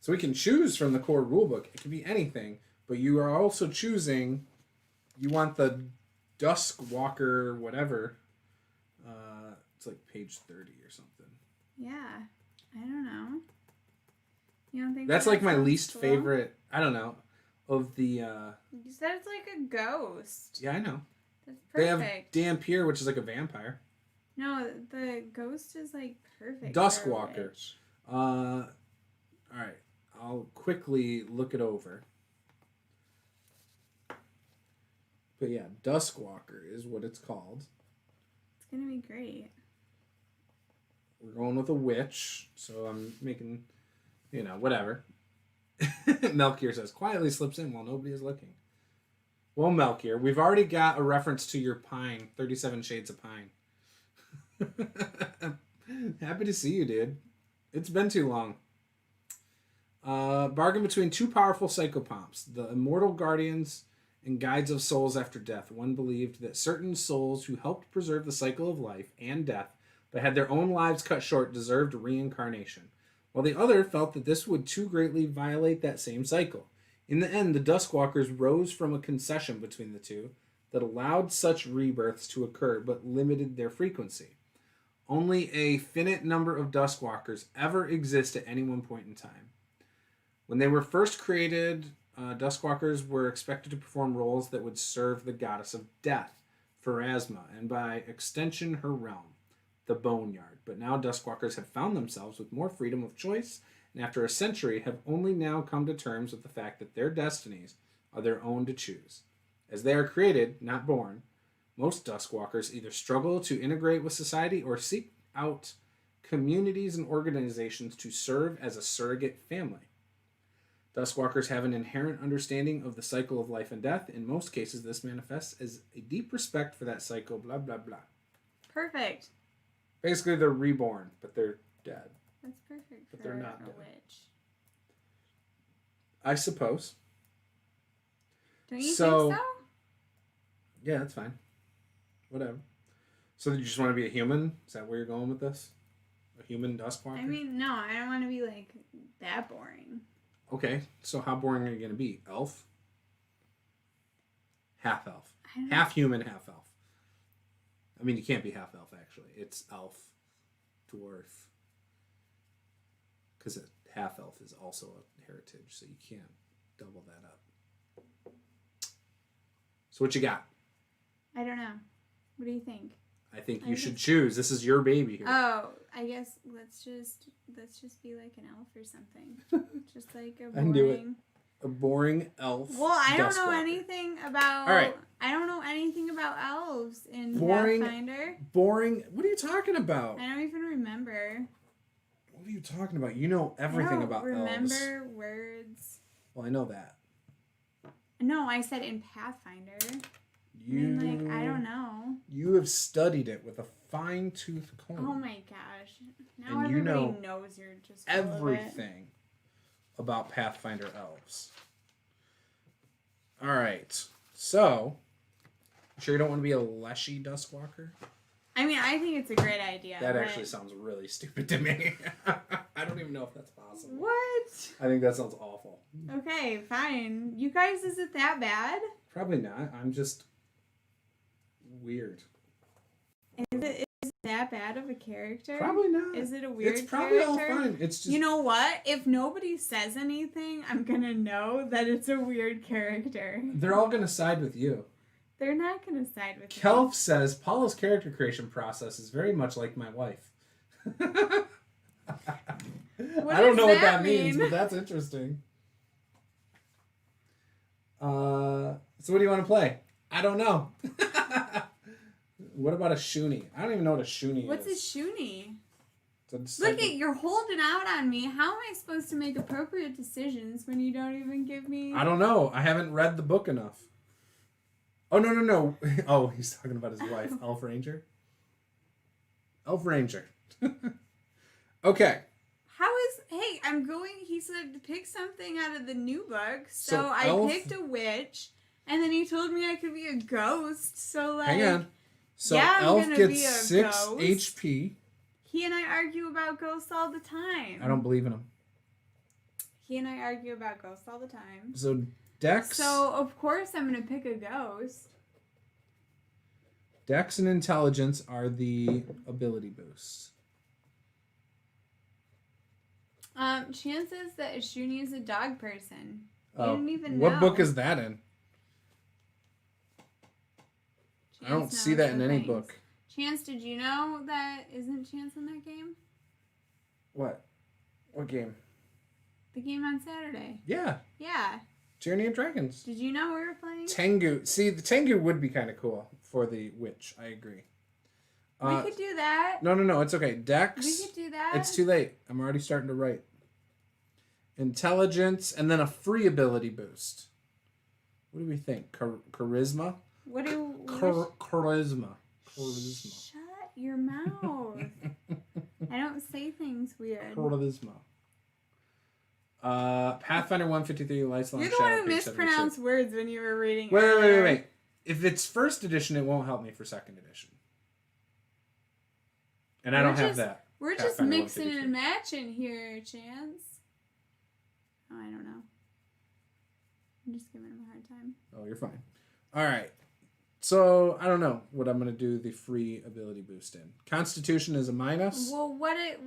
So we can choose from the core rulebook. It can be anything, but you are also choosing. You want the Dusk Walker, whatever. It's like page 30 or something. Yeah, I don't know. You don't think that's like my least cool? favorite? I don't know. Of the You said it's like a ghost. Yeah, I know. That's perfect. They have Dampier, which is like a vampire. No, the ghost is like perfect. Dusk Walker. All right. I'll quickly look it over. But yeah, Dusk Walker is what it's called. It's gonna be great. We're going with a witch, so I'm making, whatever. Melchior says, quietly slips in while nobody is looking. Well, Melchior, we've already got a reference to your pine, 37 Shades of Pine. Happy to see you, dude. It's been too long. Bargain between two powerful psychopomps, the immortal guardians and guides of souls after death. One believed that certain souls who helped preserve the cycle of life and death but had their own lives cut short deserved reincarnation, while the other felt that this would too greatly violate that same cycle. In the end, the Dusk Walkers rose from a concession between the two that allowed such rebirths to occur but limited their frequency. Only a finite number of Dusk Walkers ever exist at any one point in time. When they were first created, Dusk Walkers were expected to perform roles that would serve the goddess of death, Pharasma, and by extension her realm, the Boneyard. But now Dusk Walkers have found themselves with more freedom of choice, and after a century have only now come to terms with the fact that their destinies are their own to choose. As they are created, not born, most Dusk Walkers either struggle to integrate with society or seek out communities and organizations to serve as a surrogate family. Dusk Walkers have an inherent understanding of the cycle of life and death. In most cases, this manifests as a deep respect for that cycle, blah, blah, blah. Perfect. Basically, they're reborn, but they're dead. That's perfect But for they're not a dead. witch. I suppose. Don't you think so? Yeah, that's fine. Whatever. So you just want to be a human? Is that where you're going with this? A human Dusk Walker? I mean, no, I don't want to be, like, that boring. Okay, so how boring are you going to be? Elf? Half elf. I don't Half human, half elf. I mean, you can't be half elf, actually. It's elf, dwarf. Because half elf is also a heritage, so you can't double that up. So what you got? I don't know. What do you think? I think you should choose. This is your baby here. Oh, I guess let's just be like an elf or something. Just like a I can do it. boring. A boring elf. Well, I don't Dusk know Walker. anything about. All right. I don't know anything about elves in Boring. Pathfinder. Boring. What are you talking about? I don't even remember. What are you talking about? You know everything about elves. Remember words. Well, I know that. No, I said in Pathfinder. I don't know. You have studied it with a fine-tooth comb. Oh my gosh. Now And everybody knows you're just full of it. everything about Pathfinder elves. All right. So, you sure you don't want to be a leshy Dusk Walker? I mean, I think it's a great idea. That but- actually sounds really stupid to me. I don't even know if that's possible. What? I think that sounds awful. Okay, fine. You guys, is it that bad? Probably not. I'm just weird. Is it that bad of a character? Probably not. Is it a weird It's probably character? all fine. It's just You know what? If nobody says anything, I'm gonna know that it's a weird character. they're all going to side with you. They're not gonna side with me. Kelf says Paula's character creation process is very much like my wife. I don't know what that means, but that's interesting. So what do you want to play? I don't know. What about a shoonie? I don't even know what a shoonie What's a is. shoonie? It's Look at you're holding out on me. How am I supposed to make appropriate decisions when you don't even give me? I don't know. I haven't read the book enough. Oh, no. Oh, he's talking about his wife. Elf Ranger? Elf Ranger. Okay. Hey, I'm going, he said to pick something out of the new book. So So I elf- picked a witch. And then he told me I could be a ghost. So like. Hang on. So yeah, I'm Elf gonna gets be a 6 ghost. HP. He and I argue about ghosts all the time. I don't believe in him. He and I argue about ghosts all the time. So Dex. So of course I'm gonna pick a ghost. Dex and Intelligence are the ability boosts. Chances that Ashuni is a dog person. You didn't even know. What book is that in? I don't Chance see knows that in the any things. book. Chance, did you know that isn't Chance in that game? What? What game? The game on Saturday. Yeah. Yeah. Tyranny of Dragons. Did you know we were playing? Tengu. See, the Tengu would be kind of cool for the witch. I agree. We could do that. No. It's okay. Dex. We could do that. It's too late. I'm already starting to write. Intelligence, and then a free ability boost. What do we think? Charisma? Charisma. Shut your mouth. I don't say things weird. Charisma. Pathfinder 153 Lifelong You're the one who mispronounced words when you were reading. Wait. If it's first edition, it won't help me for second edition. And I don't have that. We're just mixing and matching here, Chance. Oh, I don't know. I'm just giving him a hard time. Oh, you're fine. All right. So, I don't know what I'm going to do the free ability boost in. Constitution is a minus. Well, what do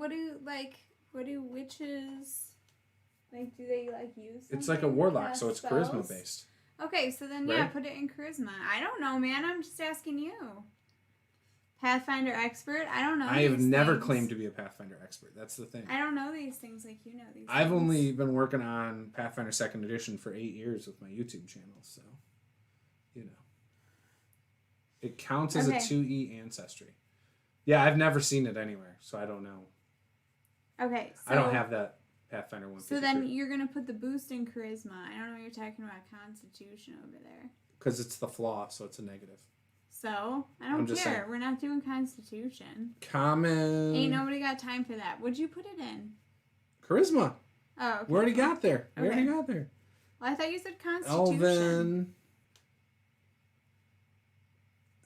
witches... Like, do they, like, use It's like a warlock, so it's spells? charisma-based. Okay, so then, right? yeah, put it in charisma. I don't know, man. I'm just asking you. Pathfinder expert? I don't know I have never things. claimed to be a Pathfinder expert. That's the thing. I don't know these things like you know these I've things. only been working on Pathfinder 2nd Edition for 8 years with my YouTube channel, so, you know. It counts as a 2E ancestry. Yeah, I've never seen it anywhere, so I don't know. Okay, so... I don't have that Pathfinder 153. So then you're going to put the boost in charisma. I don't know what you're talking about Constitution over there. Because it's the flaw, so it's a negative. So, I don't care. Saying. We're not doing Constitution. Common. Ain't nobody got time for that. What'd you put it in? Charisma. Oh, okay. We already got there. Well, Well, I thought you said Constitution. Elven.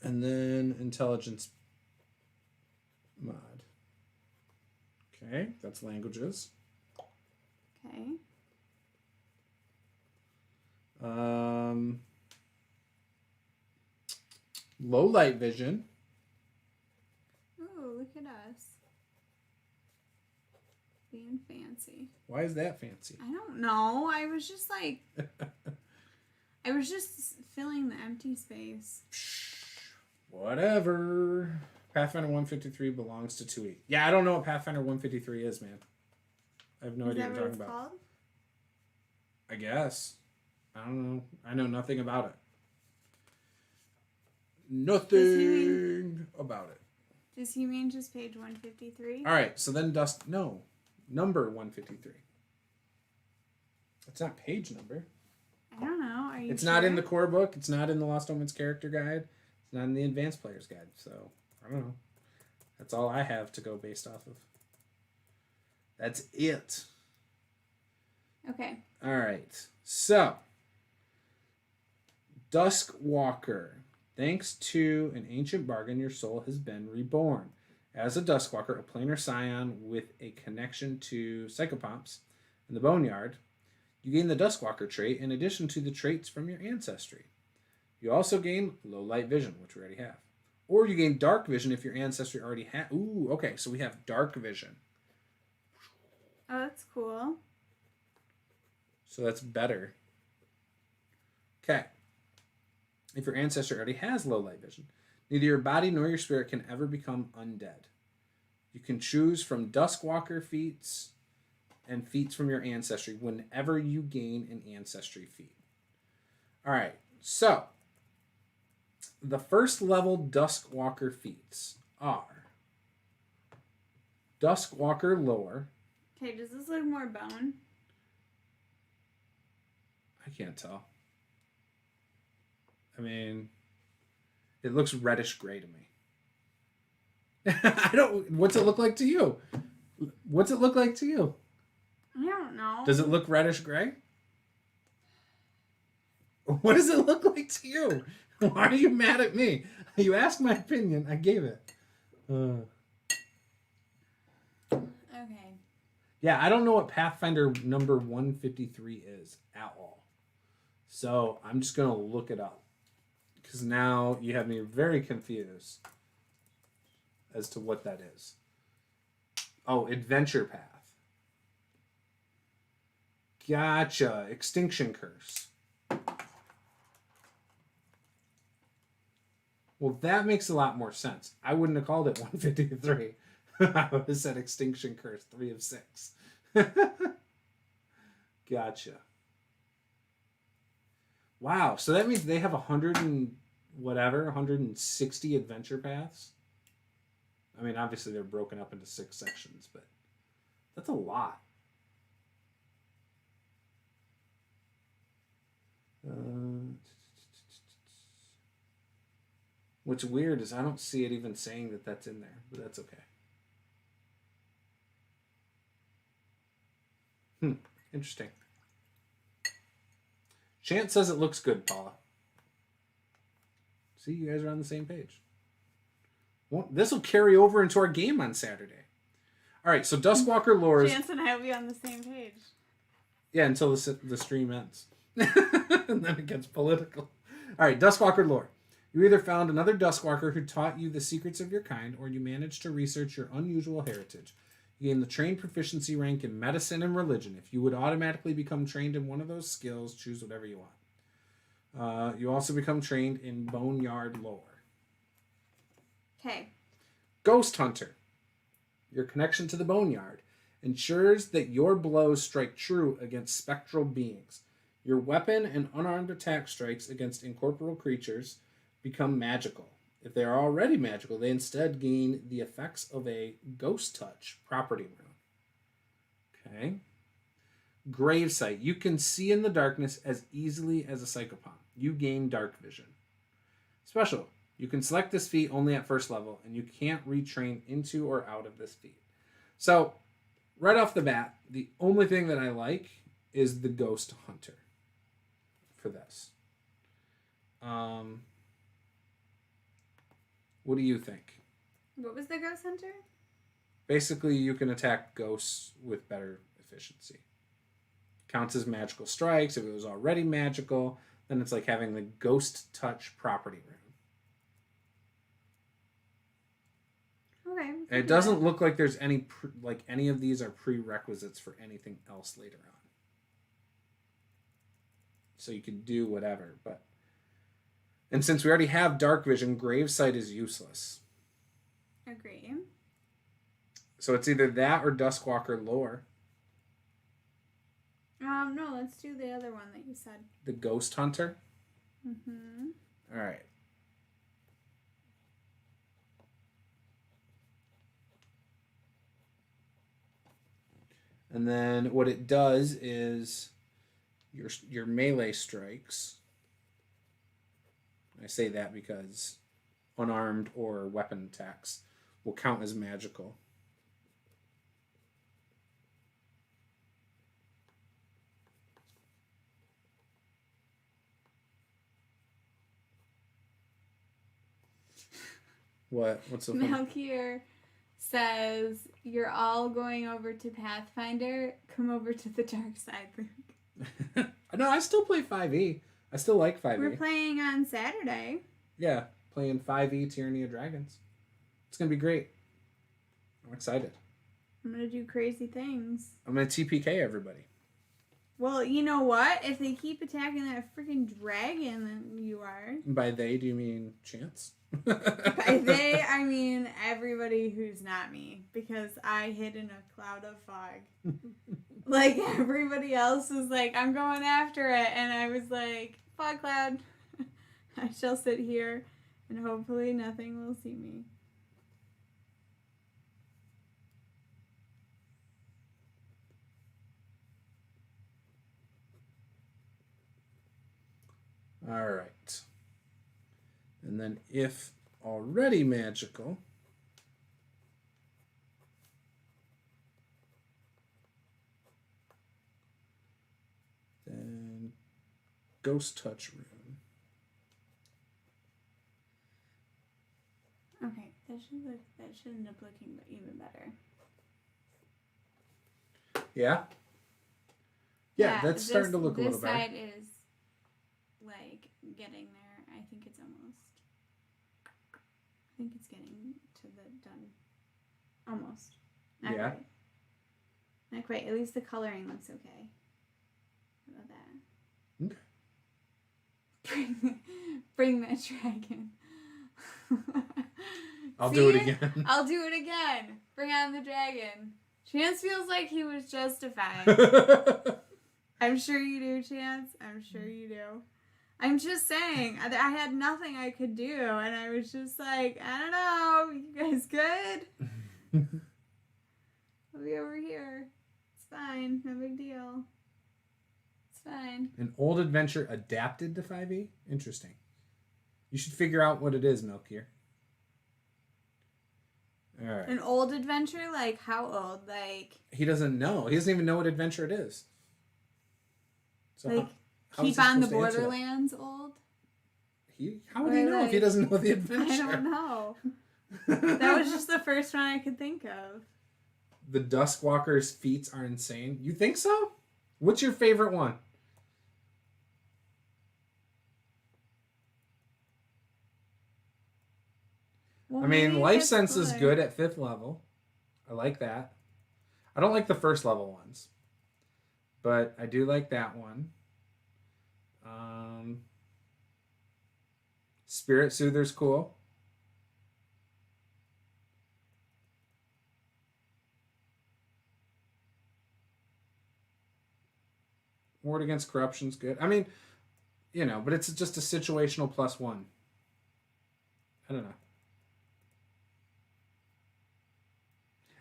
And then Intelligence mod. Okay, that's languages. Okay. Low light vision. Ooh, look at us. Being fancy. Why is that fancy? I don't know. I was just like... I was just filling the empty space. Whatever. Pathfinder 153 belongs to 2E. Yeah, I don't know what Pathfinder 153 is, man. I have no idea what you're talking about. Called? I guess. I don't know. I know nothing about it. Nothing about it. Does he mean just page 153? All right, so then number 153. It's not page number. I don't know. Are you It's sure? not in the core book. It's not in the Lost Omens character guide. It's not in the advanced player's guide. So, I don't know. That's all I have to go based off of. That's it. Okay. All right. So, Dusk Walker. Thanks to an ancient bargain, your soul has been reborn. As a Dusk Walker, a planar scion with a connection to Psychopomps in the Boneyard, you gain the Dusk Walker trait in addition to the traits from your ancestry. You also gain low light vision, which we already have. Or you gain dark vision if your ancestry already had. Ooh, okay, so we have dark vision. Oh, that's cool. So that's better. Okay. If your ancestor already has low light vision, neither your body nor your spirit can ever become undead. You can choose from Dusk Walker feats and feats from your ancestry whenever you gain an ancestry feat. All right, so the first level Dusk Walker feats are Dusk Walker Lore. Okay, does this look more bone? I can't tell. I mean, it looks reddish gray to me. I don't. What's it look like to you? What's it look like to you? I don't know. Does it look reddish gray? What does it look like to you? Why are you mad at me? You asked my opinion. I gave it. Okay. Yeah, I don't know what Pathfinder number 153 is at all. So I'm just going to look it up. Because now you have me very confused as to what that is. Oh, Adventure Path. Gotcha. Extinction Curse. Well, that makes a lot more sense. I wouldn't have called it 153. I would have said Extinction Curse, 3 of 6. Gotcha. Wow, so that means they have 160 adventure paths? I mean, obviously they're broken up into 6 sections, but that's a lot. What's weird is I don't see it even saying that that's in there, but that's okay. Interesting. Chance says it looks good, Paula. See, you guys are on the same page. Well, this will carry over into our game on Saturday. All right, so Dusk Walker lore. Chance and I will be on the same page. Yeah, until the stream ends. And then it gets political. All right, Dusk Walker lore. You either found another Dusk Walker who taught you the secrets of your kind, or you managed to research your unusual heritage. You gain the trained proficiency rank in medicine and religion. If you would automatically become trained in one of those skills, choose whatever you want. You also become trained in Boneyard lore. Okay. Ghost Hunter. Your connection to the Boneyard ensures that your blows strike true against spectral beings. Your weapon and unarmed attack strikes against incorporeal creatures become magical. If they are already magical, they instead gain the effects of a Ghost Touch property rune. Okay. Gravesight. You can see in the darkness as easily as a psychopomp. You gain dark vision. Special. You can select this feat only at first level, and you can't retrain into or out of this feat. So, right off the bat, the only thing that I like is the Ghost Hunter for this. What do you think? What was the Ghost Hunter? Basically, you can attack ghosts with better efficiency. Counts as magical strikes. If it was already magical, then it's like having the Ghost Touch property rune. Okay. And it doesn't look like there's any any of these are prerequisites for anything else later on. So you can do whatever, but and since we already have dark vision, Gravesight is useless. Agree. So it's either that or Dusk Walker lore. No, let's do the other one that you said. The Ghost Hunter? Mm-hmm. All right. And then what it does is your melee strikes. I say that because unarmed or weapon attacks will count as magical. What? What's so funny? Melchior says, "You're all going over to Pathfinder. Come over to the dark side, Luke." No, I still play 5e. I still like 5e. We're playing on Saturday. Yeah, playing 5e Tyranny of Dragons. It's going to be great. I'm excited. I'm going to do crazy things. I'm going to TPK everybody. Well, you know what? If they keep attacking that freaking dragon, then you are. By they, do you mean Chance? By they, I mean everybody who's not me. Because I hid in a cloud of fog. Like, everybody else was like, I'm going after it. And I was like, fog cloud. I shall sit here, and hopefully nothing will see me. All right. And then if already magical, then Ghost Touch rune. Okay, that should end up looking even better. Yeah? Yeah, that's starting to look a little better. This side is like getting there. I think it's getting to the done. Almost. Not Yeah. quite. Not quite. At least the coloring looks okay. How about that? Okay. Bring that dragon. I'll do it again. I'll do it again. Bring on the dragon. Chance feels like he was justified. I'm sure you do, Chance. I'm sure you do. I'm just saying, I had nothing I could do, and I was just like, I don't know, you guys good? I'll be over here. It's fine, no big deal. It's fine. An old adventure adapted to 5e? Interesting. You should figure out what it is, Milkier. Alright. An old adventure? Like, how old? Like... He doesn't know. He doesn't even know what adventure it is. So like... How Keep on the Borderlands old? How would he know if he doesn't know the adventure? I don't know. That was just the first one I could think of. The Dusk Walker's feats are insane. You think so? What's your favorite one? Well, I mean, Life Sense is good at 5th level. I like that. I don't like the first level ones. But I do like that one. Spirit Soother's cool. Ward Against Corruption's good. I mean, you know, but it's just a situational +1. I don't know.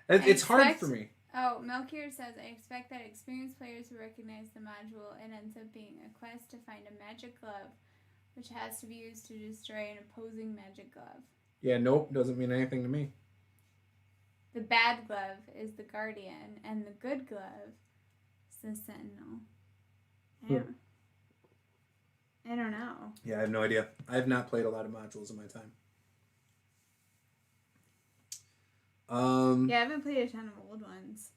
It's hard for me. Oh, Melchior says, I expect that experienced players will recognize the module and ends up being a quest to find a magic glove, which has to be used to destroy an opposing magic glove. Yeah, nope, doesn't mean anything to me. The bad glove is the guardian, and the good glove is the sentinel. I don't know. Yeah, I have no idea. I have not played a lot of modules in my time. Yeah, I haven't played a ton of old ones.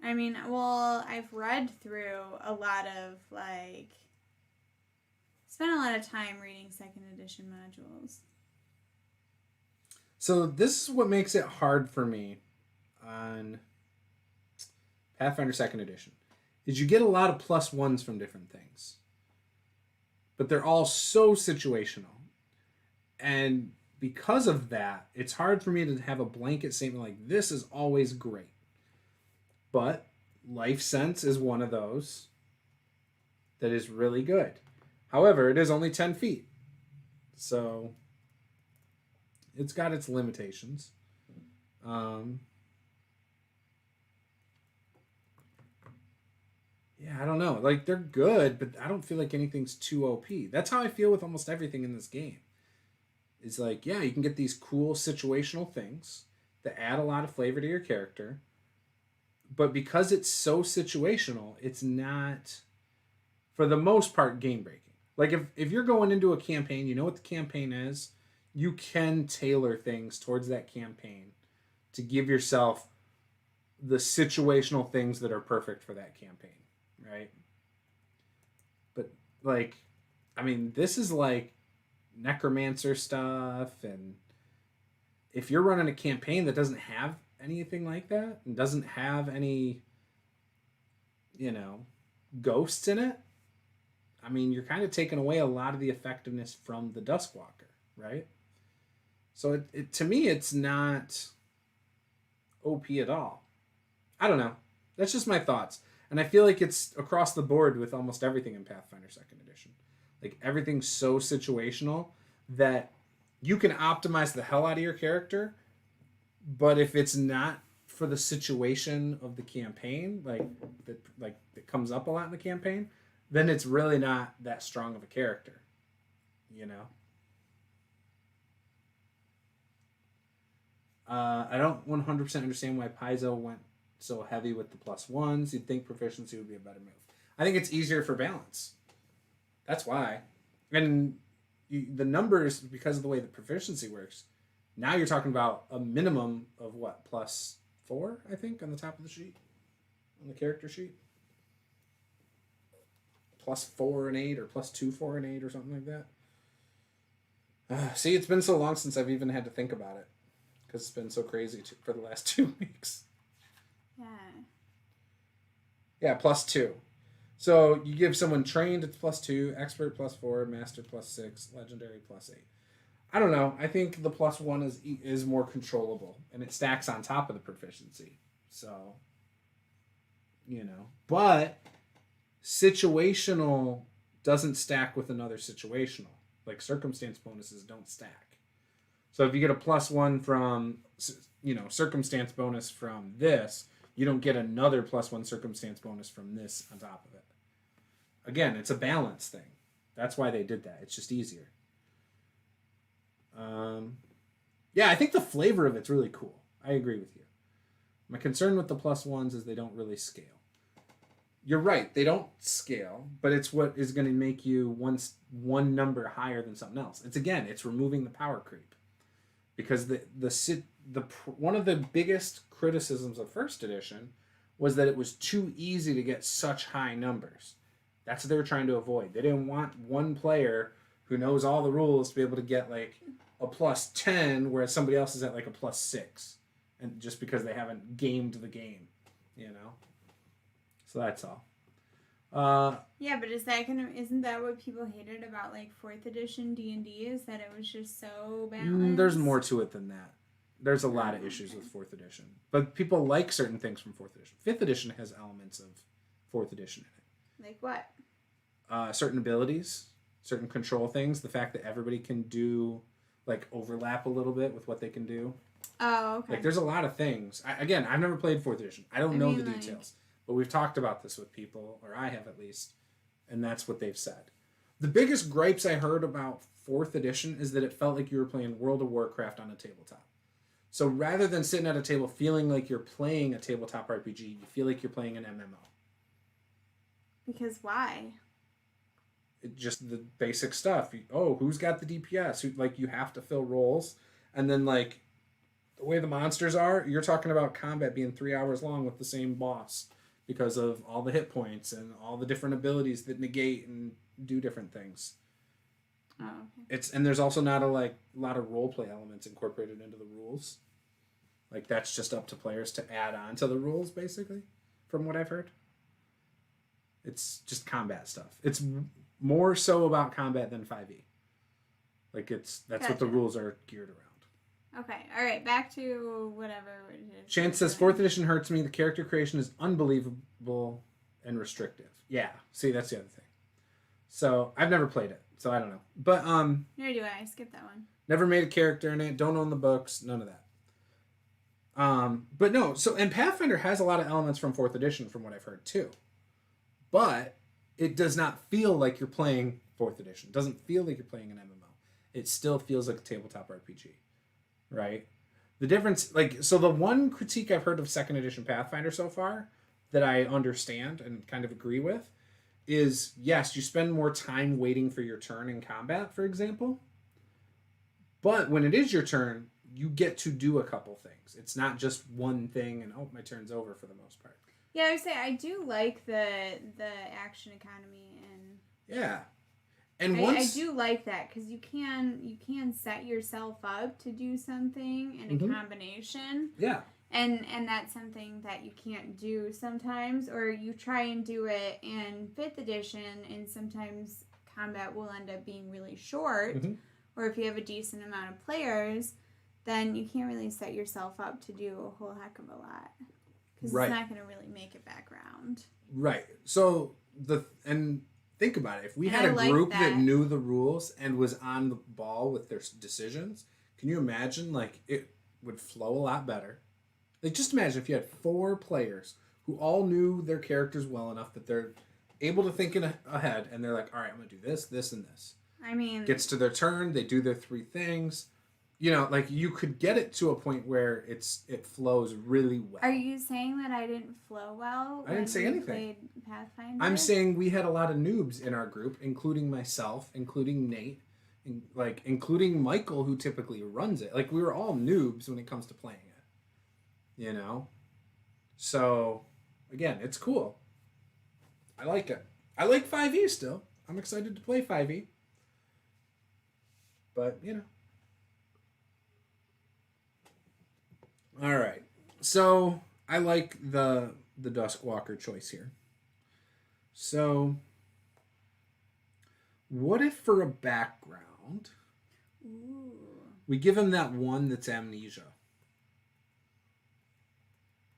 I mean, well, I've read through a lot of, like... spent a lot of time reading 2nd edition modules. So this is what makes it hard for me on Pathfinder 2nd edition. Is you get a lot of +1s from different things. But they're all so situational. And because of that, it's hard for me to have a blanket statement like, this is always great. But Life Sense is one of those that is really good. However, it is only 10 feet. So it's got its limitations. Yeah, I don't know. Like, they're good, but I don't feel like anything's too OP. That's how I feel with almost everything in this game. It's like, yeah, you can get these cool situational things that add a lot of flavor to your character. But because it's so situational, it's not, for the most part, game-breaking. Like, if you're going into a campaign, you know what the campaign is, you can tailor things towards that campaign to give yourself the situational things that are perfect for that campaign, right? But, like, I mean, this is like necromancer stuff, and if you're running a campaign that doesn't have anything like that and doesn't have any, you know, ghosts in it, I mean, you're kind of taking away a lot of the effectiveness from the Dusk Walker, right? So it to me, it's not OP at all. I don't know. That's just my thoughts. And I feel like it's across the board with almost everything in Pathfinder 2nd edition. Like, everything's so situational that you can optimize the hell out of your character, but if it's not for the situation of the campaign, that comes up a lot in the campaign, then it's really not that strong of a character, you know? I don't 100% understand why Paizo went so heavy with the +1s. You'd think proficiency would be a better move. I think it's easier for balance. That's why. And the numbers, because of the way the proficiency works, now you're talking about a minimum of what, +4, I think, on the top of the sheet? On the character sheet? +4 and 8, or +2, 4 and 8, or something like that. See, it's been so long since I've even had to think about it, because it's been so crazy for the last 2 weeks. Yeah, +2. So you give someone trained, it's +2, expert +4, master +6, legendary +8. I don't know. I think the +1 is more controllable, and it stacks on top of the proficiency. So, you know, but situational doesn't stack with another situational. Like circumstance bonuses don't stack. So if you get a +1 from, circumstance bonus from this, you don't get another +1 circumstance bonus from this on top of it. Again, it's a balance thing. That's why they did that. It's just easier. Yeah, I think the flavor of it's really cool. I agree with you. My concern with the +1s is they don't really scale. You're right, they don't scale, but it's what is going to make you one number higher than something else. It's removing the power creep. Because one of the biggest criticisms of first edition was that it was too easy to get such high numbers. That's what they were trying to avoid. They didn't want one player who knows all the rules to be able to get like a +10, whereas somebody else is at like a +6, and just because they haven't gamed the game, So that's all. Yeah, but isn't that what people hated about like 4th edition D&D? Is that it was just so balanced? There's more to it than that. There's a lot of issues with 4th edition, but people like certain things from 4th edition. 5th edition has elements of 4th edition in it. Like what? Certain abilities, certain control things. The fact that everybody can do like overlap a little bit with what they can do. Oh, okay. Like there's a lot of things. I've never played 4th edition. I don't know the details. But we've talked about this with people, or I have at least, and that's what they've said. The biggest gripes I heard about 4th edition is that it felt like you were playing World of Warcraft on a tabletop. So rather than sitting at a table feeling like you're playing a tabletop RPG, you feel like you're playing an MMO. Because why? Just the basic stuff. Who's got the DPS? You have to fill roles. And then, the way the monsters are, you're talking about combat being 3 hours long with the same boss. Because of all the hit points and all the different abilities that negate and do different things. Oh, okay. And there's also not a lot of roleplay elements incorporated into the rules. That's just up to players to add on to the rules, basically, from what I've heard. It's just combat stuff. It's more so about combat than 5e. That's gotcha. what the rules are geared around. Okay, all right, back to whatever. Chance says 4th edition hurts me. The character creation is unbelievable and restrictive. Yeah, see, that's the other thing. So I've never played it, so I don't know. But neither do I. Skip that one. Never made a character in it. Don't own the books. None of that. But no. So and Pathfinder has a lot of elements from 4th edition, from what I've heard too. But it does not feel like you're playing 4th edition. It doesn't feel like you're playing an MMO. It still feels like a tabletop RPG. Right? The difference, so the one critique I've heard of 2nd edition Pathfinder so far that I understand and kind of agree with is, yes, you spend more time waiting for your turn in combat, for example. But when it is your turn, you get to do a couple things. It's not just one thing and, my turn's over for the most part. Yeah, I would say I do like the action economy and... Yeah. And I do like that because you can set yourself up to do something in a combination. Yeah. And that's something that you can't do sometimes, or you try and do it in 5th edition, and sometimes combat will end up being really short. Mm-hmm. Or if you have a decent amount of players, then you can't really set yourself up to do a whole heck of a lot because it's not going to really make it background. Right. So think about it. If we had a group that knew the rules and was on the ball with their decisions, can you imagine, it would flow a lot better. Just imagine if you had 4 players who all knew their characters well enough that they're able to think ahead, and they're like, all right, I'm going to do this, this, and this. I mean... Gets to their turn, they do their 3 things. You could get it to a point where it flows really well. Are you saying that I didn't flow well? I didn't say anything. Played Pathfinder? I'm saying we had a lot of noobs in our group, including myself, including Nate, and, including Michael, who typically runs it. We were all noobs when it comes to playing it. So, again, it's cool. I like it. I like 5e still. I'm excited to play 5e. But, All right. So, I like the Dusk Walker choice here. So, what if for a background, we give him that one that's amnesia?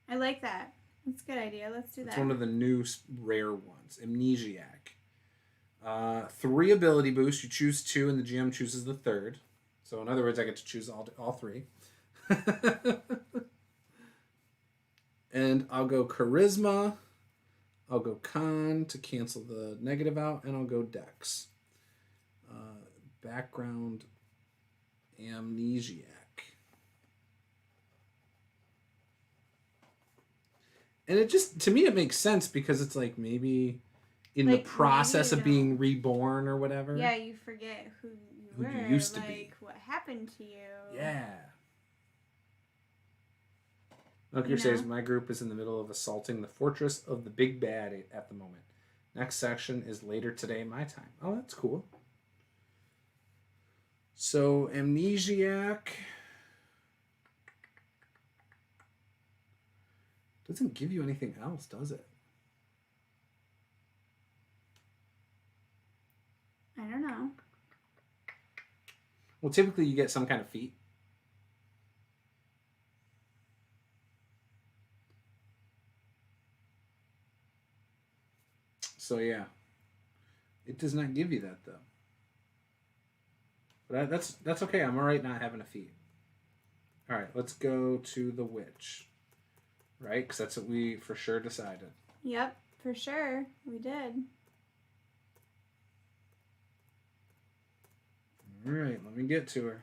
I like that. That's a good idea. Let's do that. It's one of the new rare ones, amnesiac. 3 ability boosts. You choose 2, and the GM chooses the third. So in other words, I get to choose all 3. And I'll go Charisma. I'll go Con to cancel the negative out, and I'll go Dex. Background Amnesiac. And it just, to me, it makes sense because it's like maybe in the process of being reborn or whatever. Yeah, you forget who you used to be. What happened to you. Yeah. Milkier says, my group is in the middle of assaulting the fortress of the Big Bad at the moment. Next section is later today, my time. Oh, that's cool. So, Amnesiac doesn't give you anything else, does it? I don't know. Well, typically you get some kind of feat. So, yeah. It does not give you that, though. But that's okay. I'm all right not having a feat. All right, let's go to the witch. Right? Because that's what we for sure decided. Yep, for sure. We did. All right, let me get to her.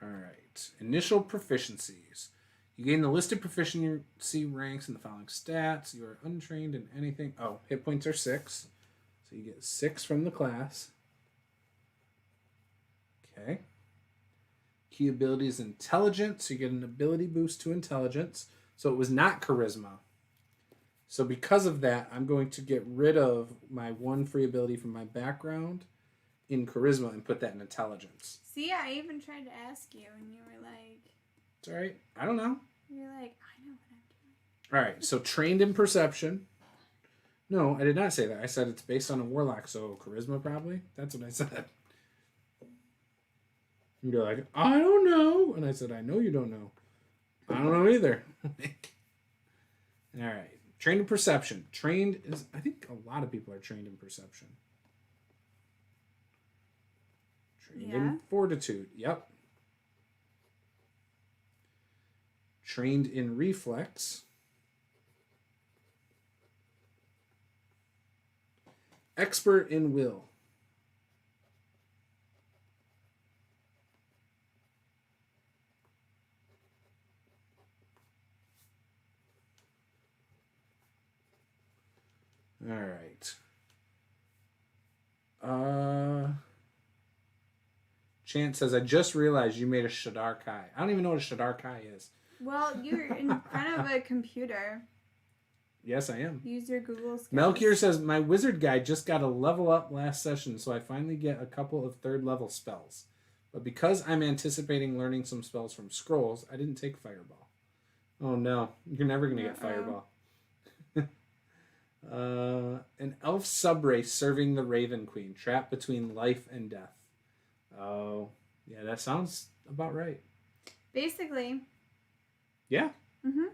All right. Initial proficiencies. You gain the listed proficiency ranks in the following stats. You are untrained in anything. Oh, hit points are 6. So you get 6 from the class. Okay. Key ability is intelligence. So you get an ability boost to intelligence. So it was not charisma. So because of that, I'm going to get rid of my 1 free ability from my background in charisma and put that in intelligence. See, I even tried to ask you, and you were like... It's all right. I don't know. You're like, I know what I'm doing. All right, so trained in perception. No, I did not say that. I said it's based on a warlock, so charisma probably. That's what I said. And you're like, I don't know. And I said, I know you don't know. I don't know either. All right. Trained in perception. Trained is, I think a lot of people are trained in perception. Trained in fortitude. Yep. Trained in reflex. Expert in will. All right. Chance says, I just realized you made a Shadar Kai. I don't even know what a Shadar Kai is. Well, you're in front of a computer. Yes, I am. Use your Google skills. Melchior says, my wizard guy just got a level up last session, so I finally get a couple of 3rd level spells. But because I'm anticipating learning some spells from scrolls, I didn't take Fireball. Oh no, you're never going to get Fireball. An elf subrace serving the Raven Queen, trapped between life and death. Oh, yeah, that sounds about right. Basically. Yeah. Mm-hmm.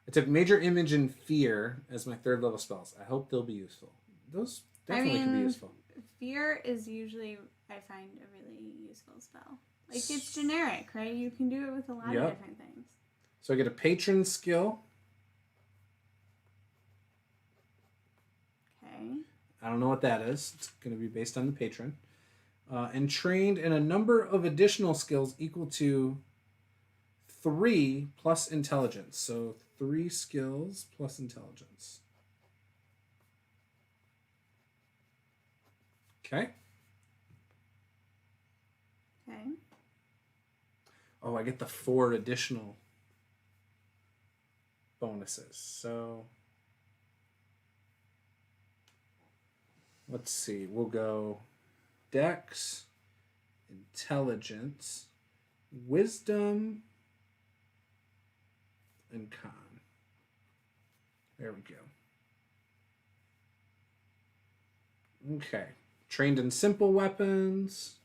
I took Major Image and Fear as my 3rd level spells. I hope they'll be useful. Those definitely can be useful. Fear is usually, I find, a really useful spell. Like, it's generic, right? You can do it with a lot of different things. So I get a Patron Skill. Okay. I don't know what that is. It's going to be based on the patron. And trained in a number of additional skills equal to 3 plus intelligence. So 3 skills plus intelligence. Okay. Okay. Oh, I get the 4 additional bonuses. So let's see. We'll go Dex, Intelligence, Wisdom, and Con. There we go. Okay. Trained in simple weapons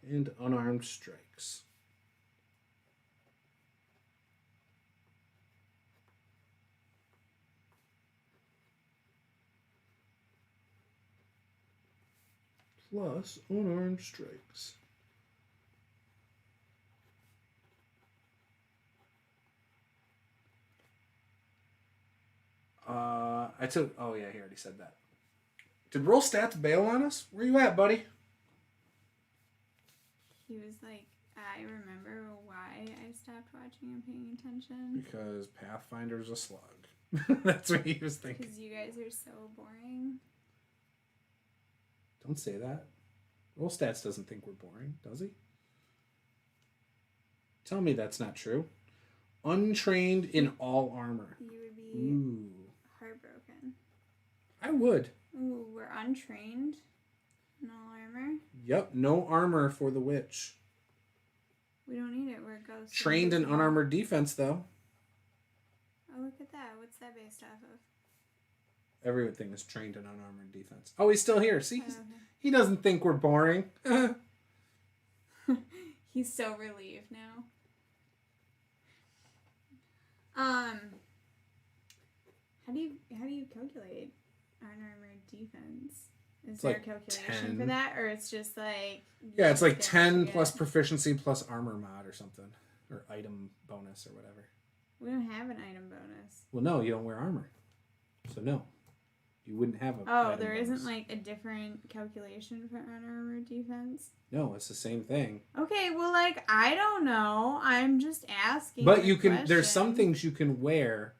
and unarmed strikes. plus unarmed strikes. I took... Oh, yeah, he already said that. Did Roll Stats bail on us? Where you at, buddy? He was like, I remember why I stopped watching and paying attention. Because Pathfinder's a slug. That's what he was thinking. Because you guys are so boring. Don't say that. Roll Stats doesn't think we're boring, does he? Tell me that's not true. Untrained in all armor. You would be Ooh. heartbroken. I would. Ooh, we're untrained in all armor. Yep, no armor for the witch. We don't need it. We're ghosts. Trained in unarmored defense, though. Oh, look at that. What's that based off of? Everything is trained in unarmored defense. Oh, he's still here. See, Oh, okay. he doesn't think we're boring. He's so relieved now. How do you calculate unarmored defense? Is there like a calculation 10. for that, or it's just like Yeah, it's like get 10 it? plus proficiency plus armor mod or something. Or item bonus or whatever. We don't have an item bonus. Well, no, you don't wear armor. So, no. You wouldn't have a Oh, item there bonus. isn't like a different calculation for unarmored defense? No, it's the same thing. Okay, well, like, I don't know. I'm just asking. But a you can, there's some question. things you can wear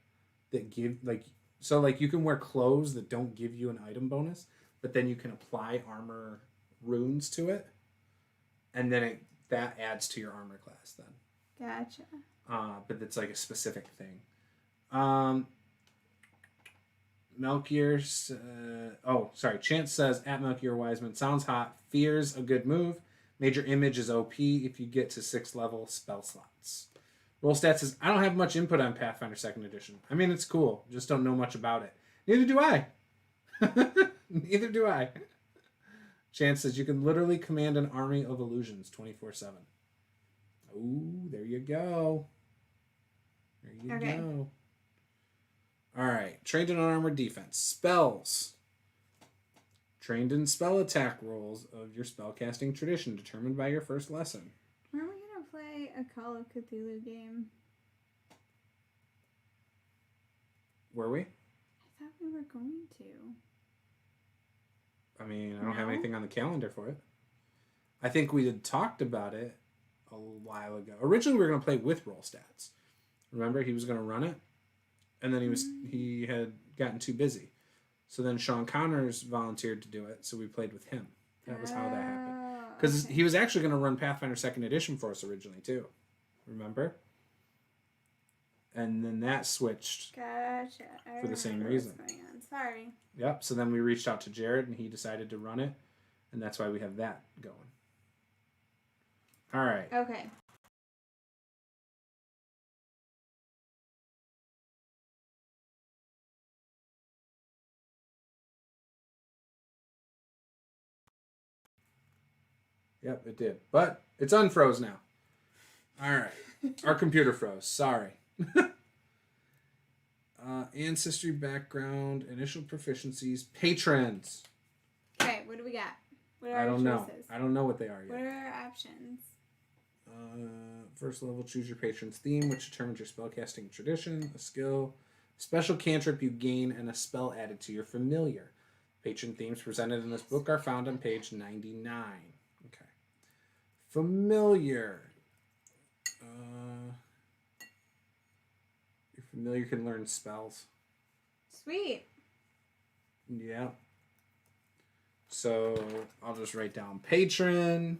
that give, like, so, like, you can wear clothes that don't give you an item bonus, but then you can apply armor runes to it, and then that adds to your armor class then. Gotcha. But it's like a specific thing. Melchior, Chance says, at Melchior Wiseman, sounds hot, fears a good move. Major image is OP if you get to 6th level spell slots. Roll Stats says, I don't have much input on Pathfinder 2nd Edition. I mean, it's cool, just don't know much about it. Neither do I. Neither do I. Chance says, you can literally command an army of illusions 24/7. Ooh, there you go. There you go. All right. Trained in unarmored defense. Spells. Trained in spell attack rolls of your spellcasting tradition determined by your first lesson. Are we going to play a Call of Cthulhu game? Were we? I thought we were going to. I mean, I don't have No? anything on the calendar for it. I think we had talked about it a while ago. Originally, we were going to play with Roll Stats. Remember, he was going to run it, and then he had gotten too busy. So then Sean Connors volunteered to do it, so we played with him. That was how that happened. Because he was actually going to run Pathfinder 2nd Edition for us originally, too. Remember? And then that switched. Gotcha. For the same remember what's reason. going on. Sorry. Yep, so then we reached out to Jared, and he decided to run it, and that's why we have that going. All right. Okay. Yep, it did. But it's unfroze now. All right. Our computer froze. Sorry. Ancestry background, initial proficiencies, patrons. Okay, what do we got? What are I don't our know. choices? I don't know what they are What yet. are our options? First level, choose your patron's theme, which determines your spellcasting tradition, a skill, special cantrip you gain, and a spell added to your familiar. Patron themes presented in this book are found on page 99. Okay. Familiar. Your familiar can learn spells. Sweet. Yeah. So I'll just write down patron.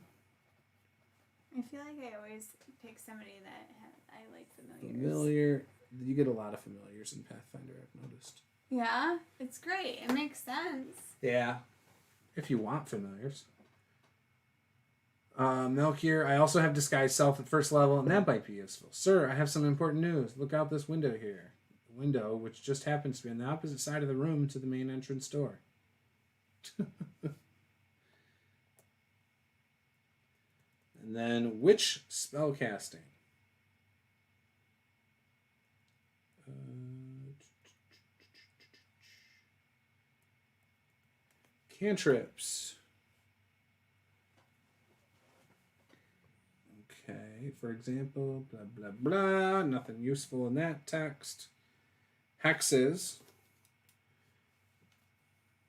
I feel like I always pick somebody that I like familiars. Familiar. You get a lot of familiars in Pathfinder, I've noticed. Yeah, it's great. It makes sense. Yeah. If you want familiars. Melchior, I also have disguise self at first level, and that might be useful. Sir, I have some important news. Look out this window here. The window, which just happens to be on the opposite side of the room to the main entrance door. And then, which spellcasting? Cantrips. for example, blah, blah, blah. Nothing useful in that text. Hexes.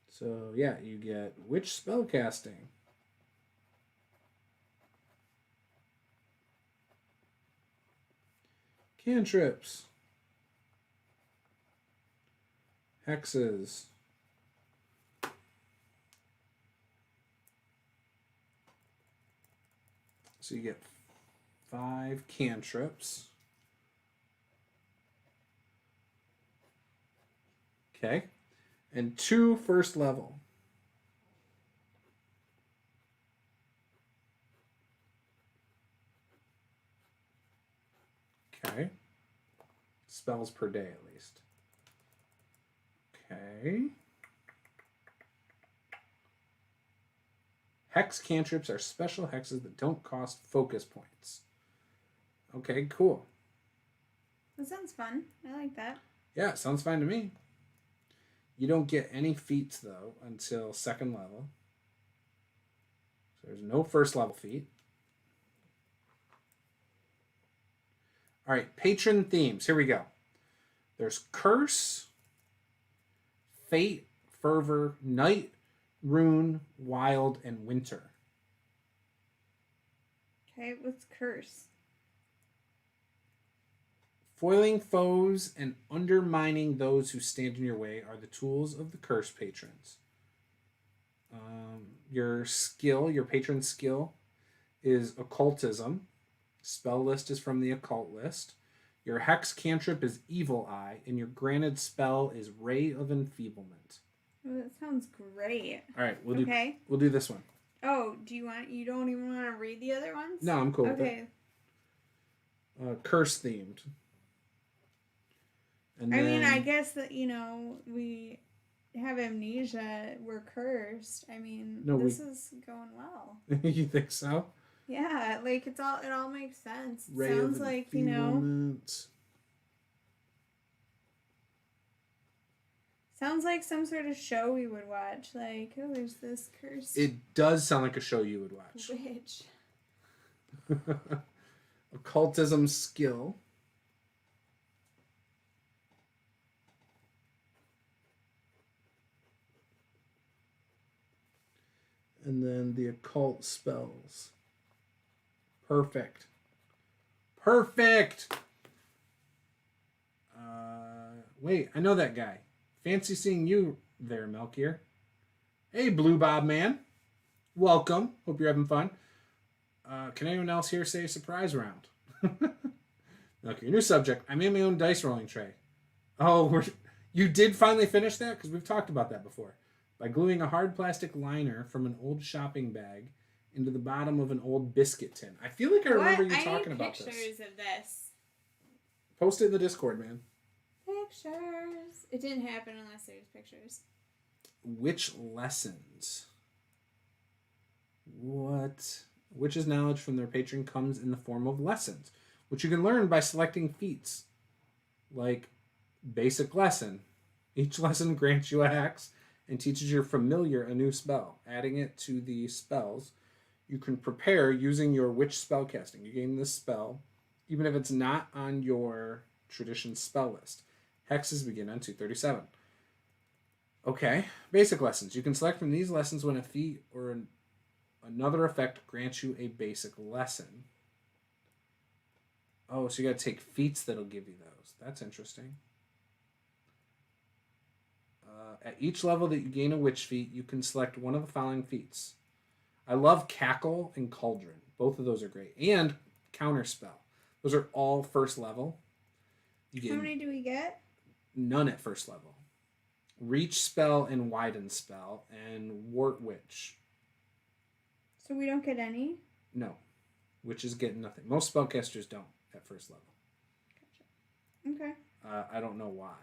So, yeah, you get witch spellcasting. Cantrips. Hexes. So you get 5 cantrips. Okay. And 2 first level. Okay. Spells per day, at least. Okay. Hex cantrips are special hexes that don't cost focus points. Okay, cool. That sounds fun. I like that. Yeah, sounds fine to me. You don't get any feats, though, until 2nd level. So there's no first level feat. All right, Patron Themes. Here we go. There's Curse, Fate, Fervor, Night, Rune, Wild, and Winter. Okay, what's Curse? Foiling foes and undermining those who stand in your way are the tools of the Curse patrons. Your skill, your patron skill, is Occultism. Spell list is from the Occult list. Your Hex cantrip is Evil Eye, and your granted spell is Ray of Enfeeblement. Oh, that sounds great. All right, we'll do this one. Oh, you don't even want to read the other ones? No, I'm cool with it. Curse themed. And I mean, I guess that, we have amnesia. We're cursed. I mean, this is going well. You think so? Yeah, like it all makes sense. Ray Sounds like, sounds like some sort of show we would watch. Like, oh, there's this curse. It does sound like a show you would watch. Witch. Occultism skill. And then the occult spells. Perfect. Wait, I know that guy. Fancy seeing you there, Melchior. Hey, Blue Bob man. Welcome. Hope you're having fun. Can anyone else here say surprise round? Melchior, new subject. I made my own dice rolling tray. Oh, you did finally finish that? Because we've talked about that before. By gluing a hard plastic liner from an old shopping bag into the bottom of an old biscuit tin. I feel like I remember you talking about this. I need pictures of this. Post it in the Discord, man. Pictures. It didn't happen unless there's pictures. Witch lessons. What? Witch's knowledge from their patron comes in the form of lessons, which you can learn by selecting feats. Like, basic lesson. Each lesson grants you a hex and teaches your familiar a new spell. Adding it to the spells you can prepare using your witch spellcasting. You gain this spell, even if it's not on your tradition spell list. Hexes begin on 237. Okay, basic lessons. You can select from these lessons when a feat or another effect grants you a basic lesson. Oh, so you gotta take feats that'll give you those. That's interesting. At each level that you gain a witch feat, you can select one of the following feats. I love Cackle and Cauldron. Both of those are great. And Counterspell. Those are all first level. How many do we get? None at first level. Reach Spell and Widen Spell and Wart Witch. So we don't get any? No. Witches get nothing. Most spellcasters don't at first level. Gotcha. Okay. I don't know why.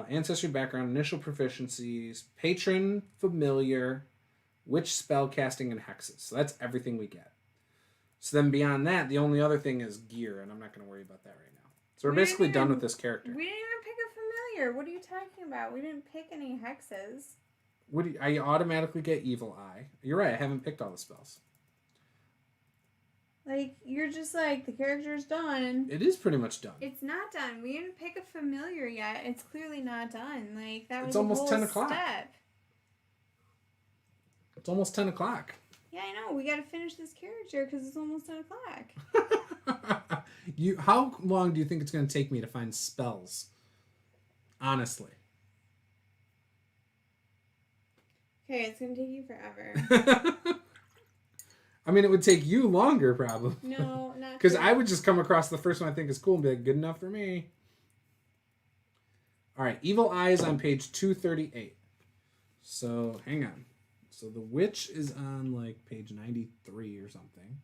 Ancestry background, initial proficiencies, patron, familiar, witch spellcasting, and hexes. So that's everything we get. So then beyond that, the only other thing is gear, and I'm not going to worry about that right now. So we're basically done with this character. We didn't even pick a familiar. What are you talking about? We didn't pick any hexes. I automatically get Evil Eye. You're right, I haven't picked all the spells. Like, you're just like, the character's done. It is pretty much done. It's not done. We didn't pick a familiar yet. It's clearly not done. Like, that was It's almost a whole 10 o'clock. step. It's almost 10 o'clock. Yeah, I know. We got to finish this character because it's almost 10 o'clock. How long do you think it's going to take me to find spells? Honestly. Okay, it's going to take you forever. I mean, it would take you longer, probably. No, not because I would just come across the first one I think is cool and be like, good enough for me. All right, Evil Eye is on page 238. So, hang on. So, the Witch is on, like, page 93 or something.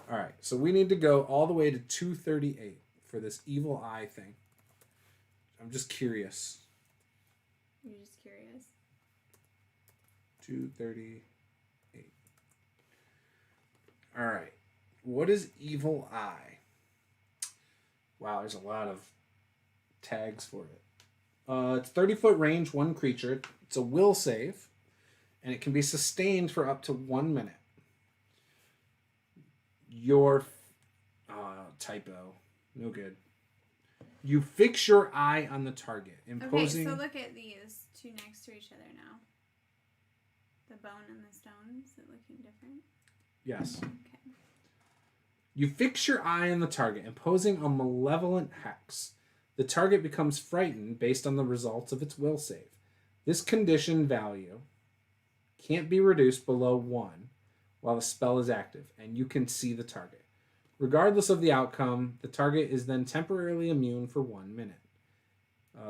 All right, so we need to go all the way to 238 for this Evil Eye thing. I'm just curious. You're just curious. 238. All right. What is Evil Eye? Wow, there's a lot of tags for it. It's 30-foot range, one creature. It's a will save, and it can be sustained for up to 1 minute. Your typo, no good. You fix your eye on the target, imposing. Okay, so look at these two next to each other now. The bone and the stone. Is it looking different? Yes. Okay. You fix your eye on the target, imposing a malevolent hex. The target becomes frightened based on the results of its will save. This condition value can't be reduced below 1 while the spell is active, and you can see the target. Regardless of the outcome, the target is then temporarily immune for 1 minute.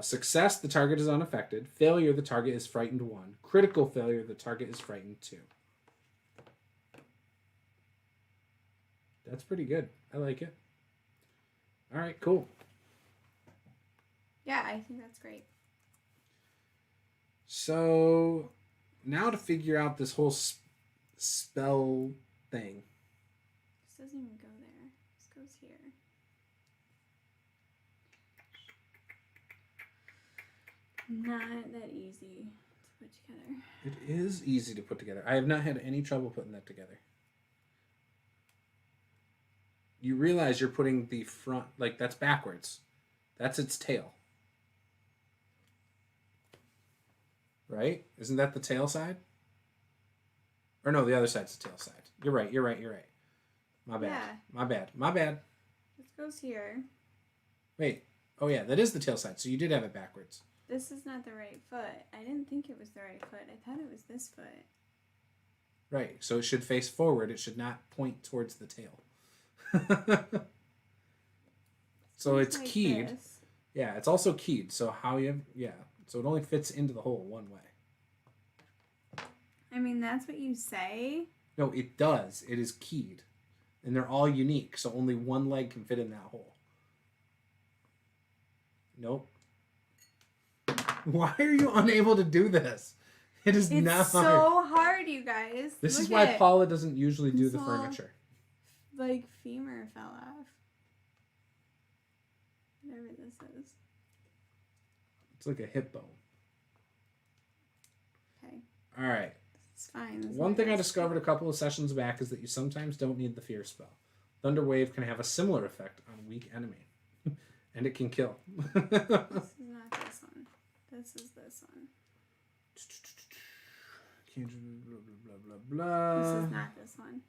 Success, the target is unaffected. Failure, the target is frightened 1. Critical failure, the target is frightened 2. That's pretty good. I like it. All right, cool. Yeah, I think that's great. So, now to figure out this whole spell thing. This doesn't even go there. This goes here. Not that easy to put together. It is easy to put together. I have not had any trouble putting that together. You realize you're putting the front, like, that's backwards. That's its tail. Right? Isn't that the tail side? Or no, the other side's the tail side. You're right. My bad. Yeah. My bad. This goes here. Wait. Oh, yeah, that is the tail side. So you did have it backwards. This is not the right foot. I didn't think it was the right foot. I thought it was this foot. Right. So it should face forward. It should not point towards the tail. So it's like keyed. This. Yeah, it's also keyed. So how you... Yeah. So it only fits into the hole one way. I mean, that's what you say. No, it does. It is keyed. And they're all unique, so only one leg can fit in that hole. Nope. Why are you unable to do this? It is not hard. It's so hard, you guys. This is why Paula doesn't usually do the furniture. Like, femur fell off. Whatever this is. It's like a hip bone. Okay. All right. It's fine. One thing I discovered a couple of sessions back is that you sometimes don't need the fear spell. Thunder Wave can have a similar effect on a weak enemy. And it can kill. This is not this one. This is this one. Blah, blah, blah, blah. This is not this one.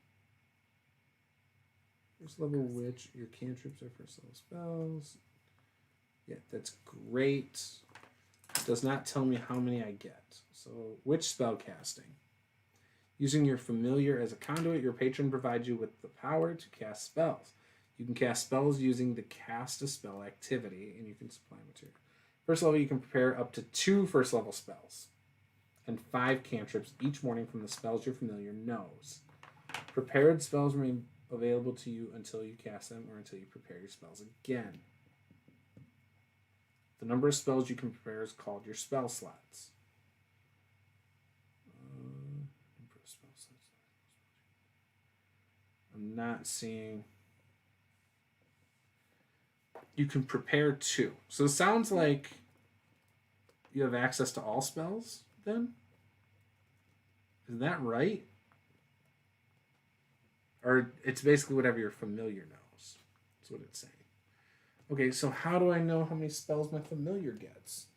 First level witch. Your cantrips are first level spells. Yeah, that's great. Does not tell me how many I get. So, witch spell casting. Using your familiar as a conduit, your patron provides you with the power to cast spells. You can cast spells using the cast a spell activity, and you can supply material. First level, you can prepare up to 2 first level spells and 5 cantrips each morning from the spells your familiar knows. Prepared spells remain available to you until you cast them or until you prepare your spells again. The number of spells you can prepare is called your spell slots. I'm not seeing... You can prepare 2. So it sounds like you have access to all spells, then? Is that right? Or it's basically whatever your familiar knows. That's what it's saying. Okay, so how do I know how many spells my familiar gets?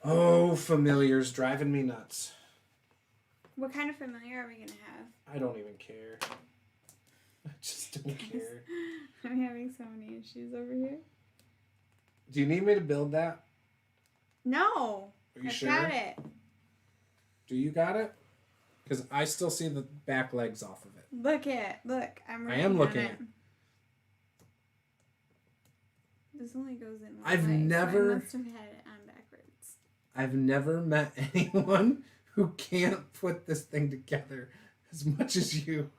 Oh, familiars driving me nuts. What kind of familiar are we going to have? I don't even care. I just don't care. I'm having so many issues over here. Do you need me to build that? No. Are you I've sure? got it. Do you got it? Because I still see the back legs off of it. Look. I'm I am looking at it. This only goes in one I've way, never... So I must have had it on backwards. I've never met anyone who can't put this thing together as much as you.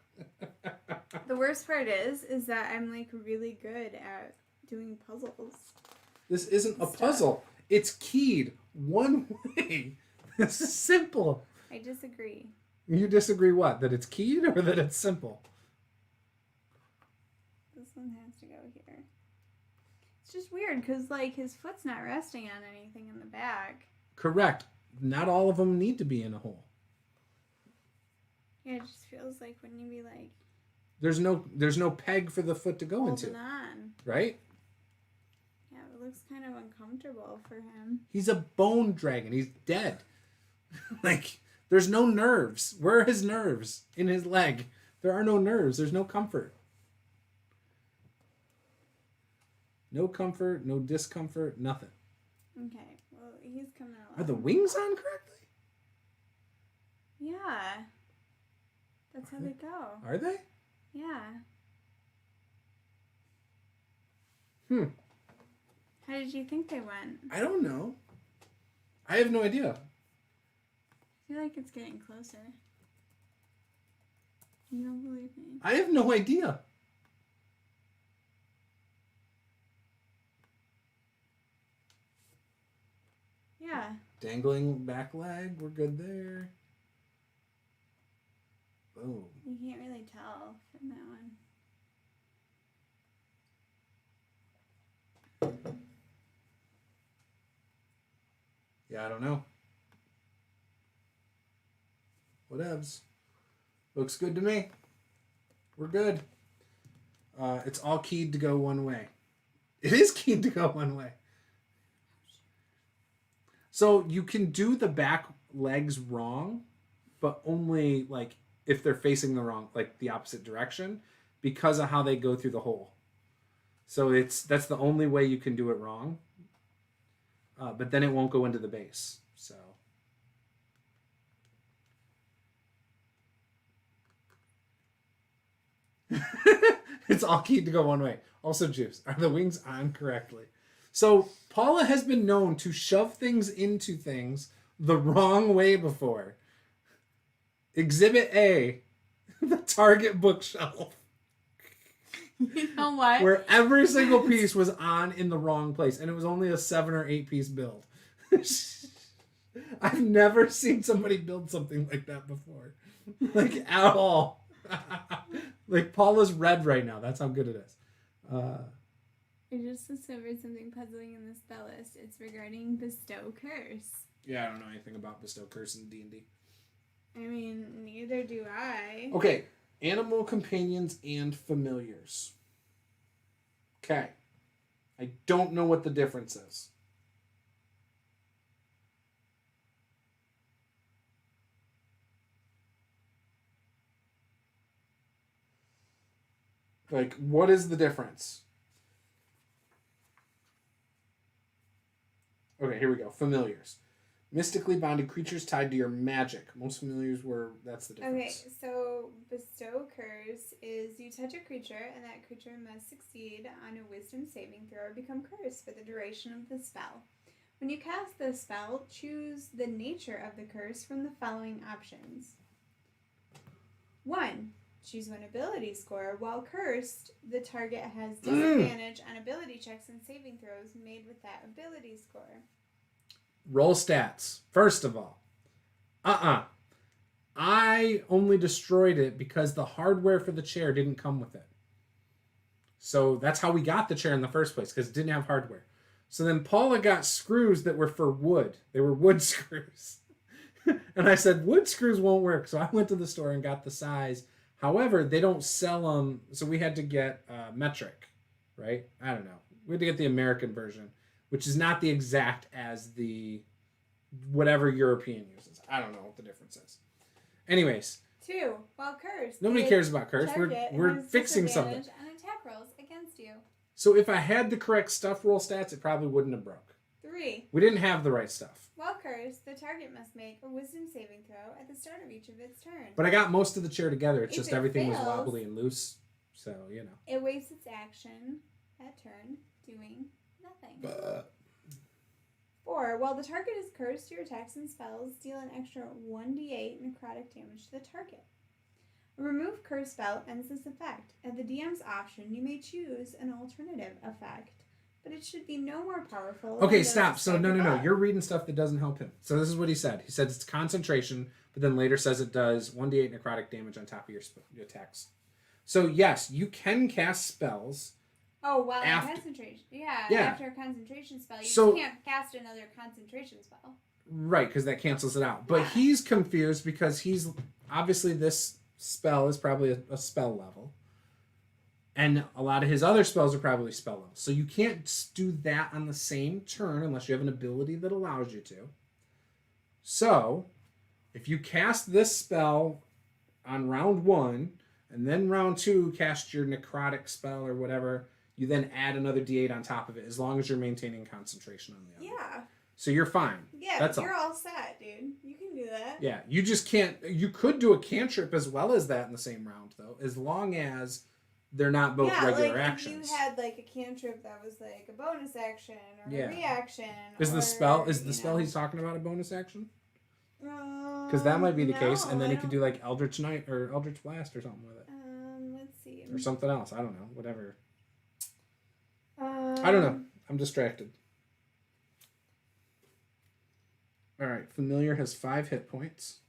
The worst part is that I'm like really good at doing puzzles. This isn't a puzzle. It's keyed one way. This is simple. I disagree. You disagree what? That it's keyed or that it's simple? This one has to go here. It's just weird because like his foot's not resting on anything in the back. Correct. Not all of them need to be in a hole. Yeah, it just feels like wouldn't you be like there's no peg for the foot to go into. On. Right? Yeah, it looks kind of uncomfortable for him. He's a bone dragon. He's dead. Like, there's no nerves. Where are his nerves? In his leg. There are no nerves. There's no comfort. No comfort, no discomfort, nothing. Okay, well, he's coming along. Are the wings on correctly? Yeah. That's how they go. Are they? Yeah. How did you think they went? I don't know. I have no idea. I feel like it's getting closer. You don't believe me? I have no idea. Yeah. Dangling back leg. We're good there. Boom. You can't really tell from that one. Yeah, I don't know. Whatevs. Looks good to me. We're good. It's all keyed to go one way. It is keyed to go one way. So you can do the back legs wrong, but only like if they're facing the wrong, like the opposite direction, because of how they go through the hole. So that's the only way you can do it wrong. But then it won't go into the base. So it's all keyed to go one way. Also, Juice, are the wings on correctly? So Paula has been known to shove things into things the wrong way before. Exhibit A, the Target bookshelf. You know what? Where every single piece was on in the wrong place. And it was only a 7 or 8 piece build. I've never seen somebody build something like that before. Like, at all. Like, Paula's red right now. That's how good it is. I just discovered something puzzling in the spell list. It's regarding Bestow Curse. Yeah, I don't know anything about Bestow Curse in D&D. I mean, neither do I. Okay. Animal companions and familiars. Okay. I don't know what the difference is. Like, what is the difference? Okay, here we go. Familiars. Mystically bonded creatures tied to your magic. Most familiars were... That's the difference. Okay, so Bestow Curse is you touch a creature, and that creature must succeed on a wisdom saving throw or become cursed for the duration of the spell. When you cast the spell, choose the nature of the curse from the following options. 1. Choose one ability score. While cursed, the target has disadvantage on ability checks and saving throws made with that ability score. Roll stats. First of all. I only destroyed it because the hardware for the chair didn't come with it. So that's how we got the chair in the first place, because it didn't have hardware. So then Paula got screws that were for wood. They were wood screws. And I said, wood screws won't work. So I went to the store and got the size. However, they don't sell them. So we had to get metric, right? I don't know. We had to get the American version, which is not the exact as the whatever European uses. I don't know what the difference is. Anyways. 2. Well, curse. Nobody cares about curse. We're fixing something. And attack rolls against you. So if I had the correct stuff roll stats, it probably wouldn't have broke. 3. We didn't have the right stuff. While cursed, the target must make a wisdom saving throw at the start of each of its turns. But I got most of the chair together. It's If just it everything fails, was wobbly and loose. So, you know. It wastes its action at turn doing nothing. 4. While the target is cursed, your attacks and spells deal an extra 1d8 necrotic damage to the target. A remove curse spell ends this effect. At the DM's option, you may choose an alternative effect, but it should be no more powerful. Okay, stop. So, no. You're reading stuff that doesn't help him. So this is what he said. He said it's concentration, but then later says it does 1d8 necrotic damage on top of your attacks. So, yes, you can cast spells. Oh, while in concentration. Yeah, after a concentration spell. You just can't cast another concentration spell. Right, because that cancels it out. But he's confused because he's... Obviously, this spell is probably a spell level. And a lot of his other spells are probably spell levels. So you can't do that on the same turn unless you have an ability that allows you to. So, if you cast this spell on round 1, and then round 2 cast your necrotic spell or whatever... You then add another d8 on top of it, as long as you're maintaining concentration on the other. Yeah. So you're fine. Yeah, that's you're all set, dude. You can do that. Yeah, you just can't... You could do a cantrip as well as that in the same round, though, as long as they're not both regular actions. If you had, like, a cantrip that was, like, a bonus action or a reaction. Is the spell he's talking about a bonus action? Because that might be the case, and then he could do, like, Eldritch Knight or Eldritch Blast or something with it. Let's see. Or something else. I don't know. Whatever. I don't know. I'm distracted. Alright, Familiar has 5 hit points.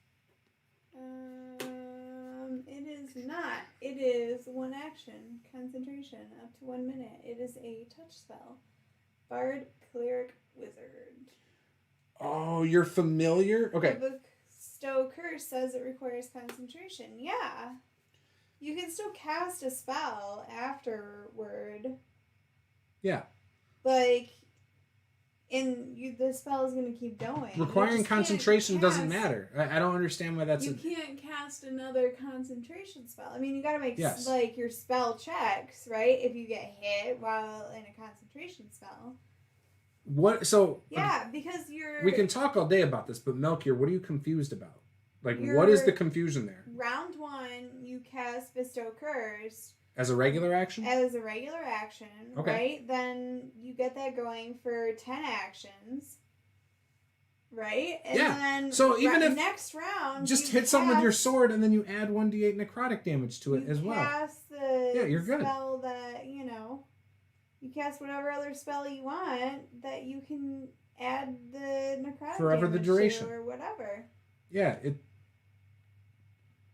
It is not. It is 1 action. Concentration. Up to 1 minute. It is a touch spell. Bard, Cleric, Wizard. Oh, you're Familiar? Okay. The Bestow Curse says it requires concentration. Yeah. You can still cast a spell afterward. Yeah. Like, the spell is going to keep going. Requiring concentration doesn't matter. I don't understand why that's... You can't cast another concentration spell. I mean, you got to make, like, your spell checks, right? If you get hit while in a concentration spell. What? So... Yeah, because you're... We can talk all day about this, but Melchior, what are you confused about? Like, what is the confusion there? Round 1, you cast Bestow Curse... As a regular action? As a regular action, right? Then you get that going for 10 actions, right? And then so even if next round, just hit something with your sword, and then you add 1d8 necrotic damage to it as well. You cast the you're good. spell that you cast whatever other spell you want that you can add the necrotic forever damage the duration to or whatever. Yeah,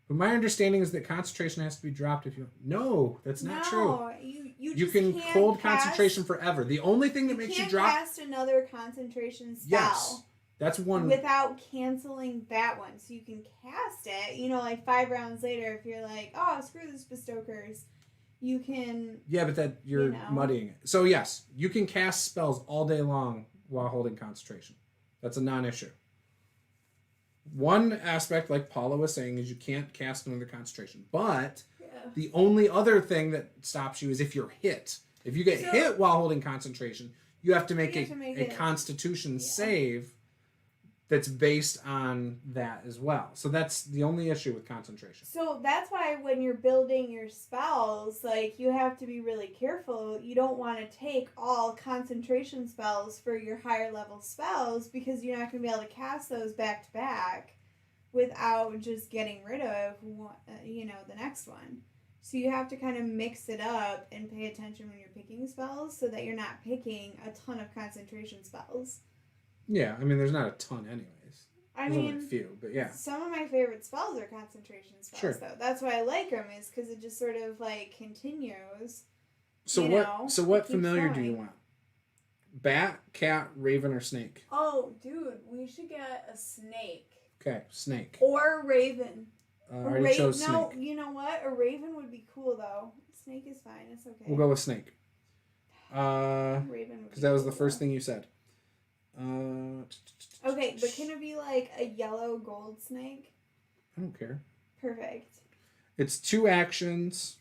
But my understanding is that concentration has to be dropped if you... No, that's not true. You can hold concentration forever. The only thing that makes you drop... You can't cast another concentration spell. Yes, that's one... Without canceling that one. So you can cast it, like 5 rounds later, if you're like, oh, screw this Bestow Curse, you can... Yeah, but you're muddying it. So yes, you can cast spells all day long while holding concentration. That's a non-issue. One aspect, like Paula was saying, is you can't cast another concentration. But the only other thing that stops you is if you're hit. If you get hit while holding concentration, you have to make a Constitution save that's based on that as well. So that's the only issue with concentration. So that's why when you're building your spells, like, you have to be really careful. You don't want to take all concentration spells for your higher level spells because you're not going to be able to cast those back to back without just getting rid of the next one. So you have to kind of mix it up and pay attention when you're picking spells so that you're not picking a ton of concentration spells. Yeah, I mean, there's not a ton anyways. There's only a few, but yeah. Some of my favorite spells are concentration spells, though. That's why I like them, is because it just sort of, like, continues. So what Familiar do you want? Bat, cat, raven, or snake? Oh, dude, we should get a snake. Okay, snake. Or raven. I already chose snake. No, you know what? A raven would be cool, though. Snake is fine. It's okay. We'll go with snake. Raven. Because that was the first thing you said. Okay, but can it be like a yellow gold snake? I don't care. Perfect. It's 2 actions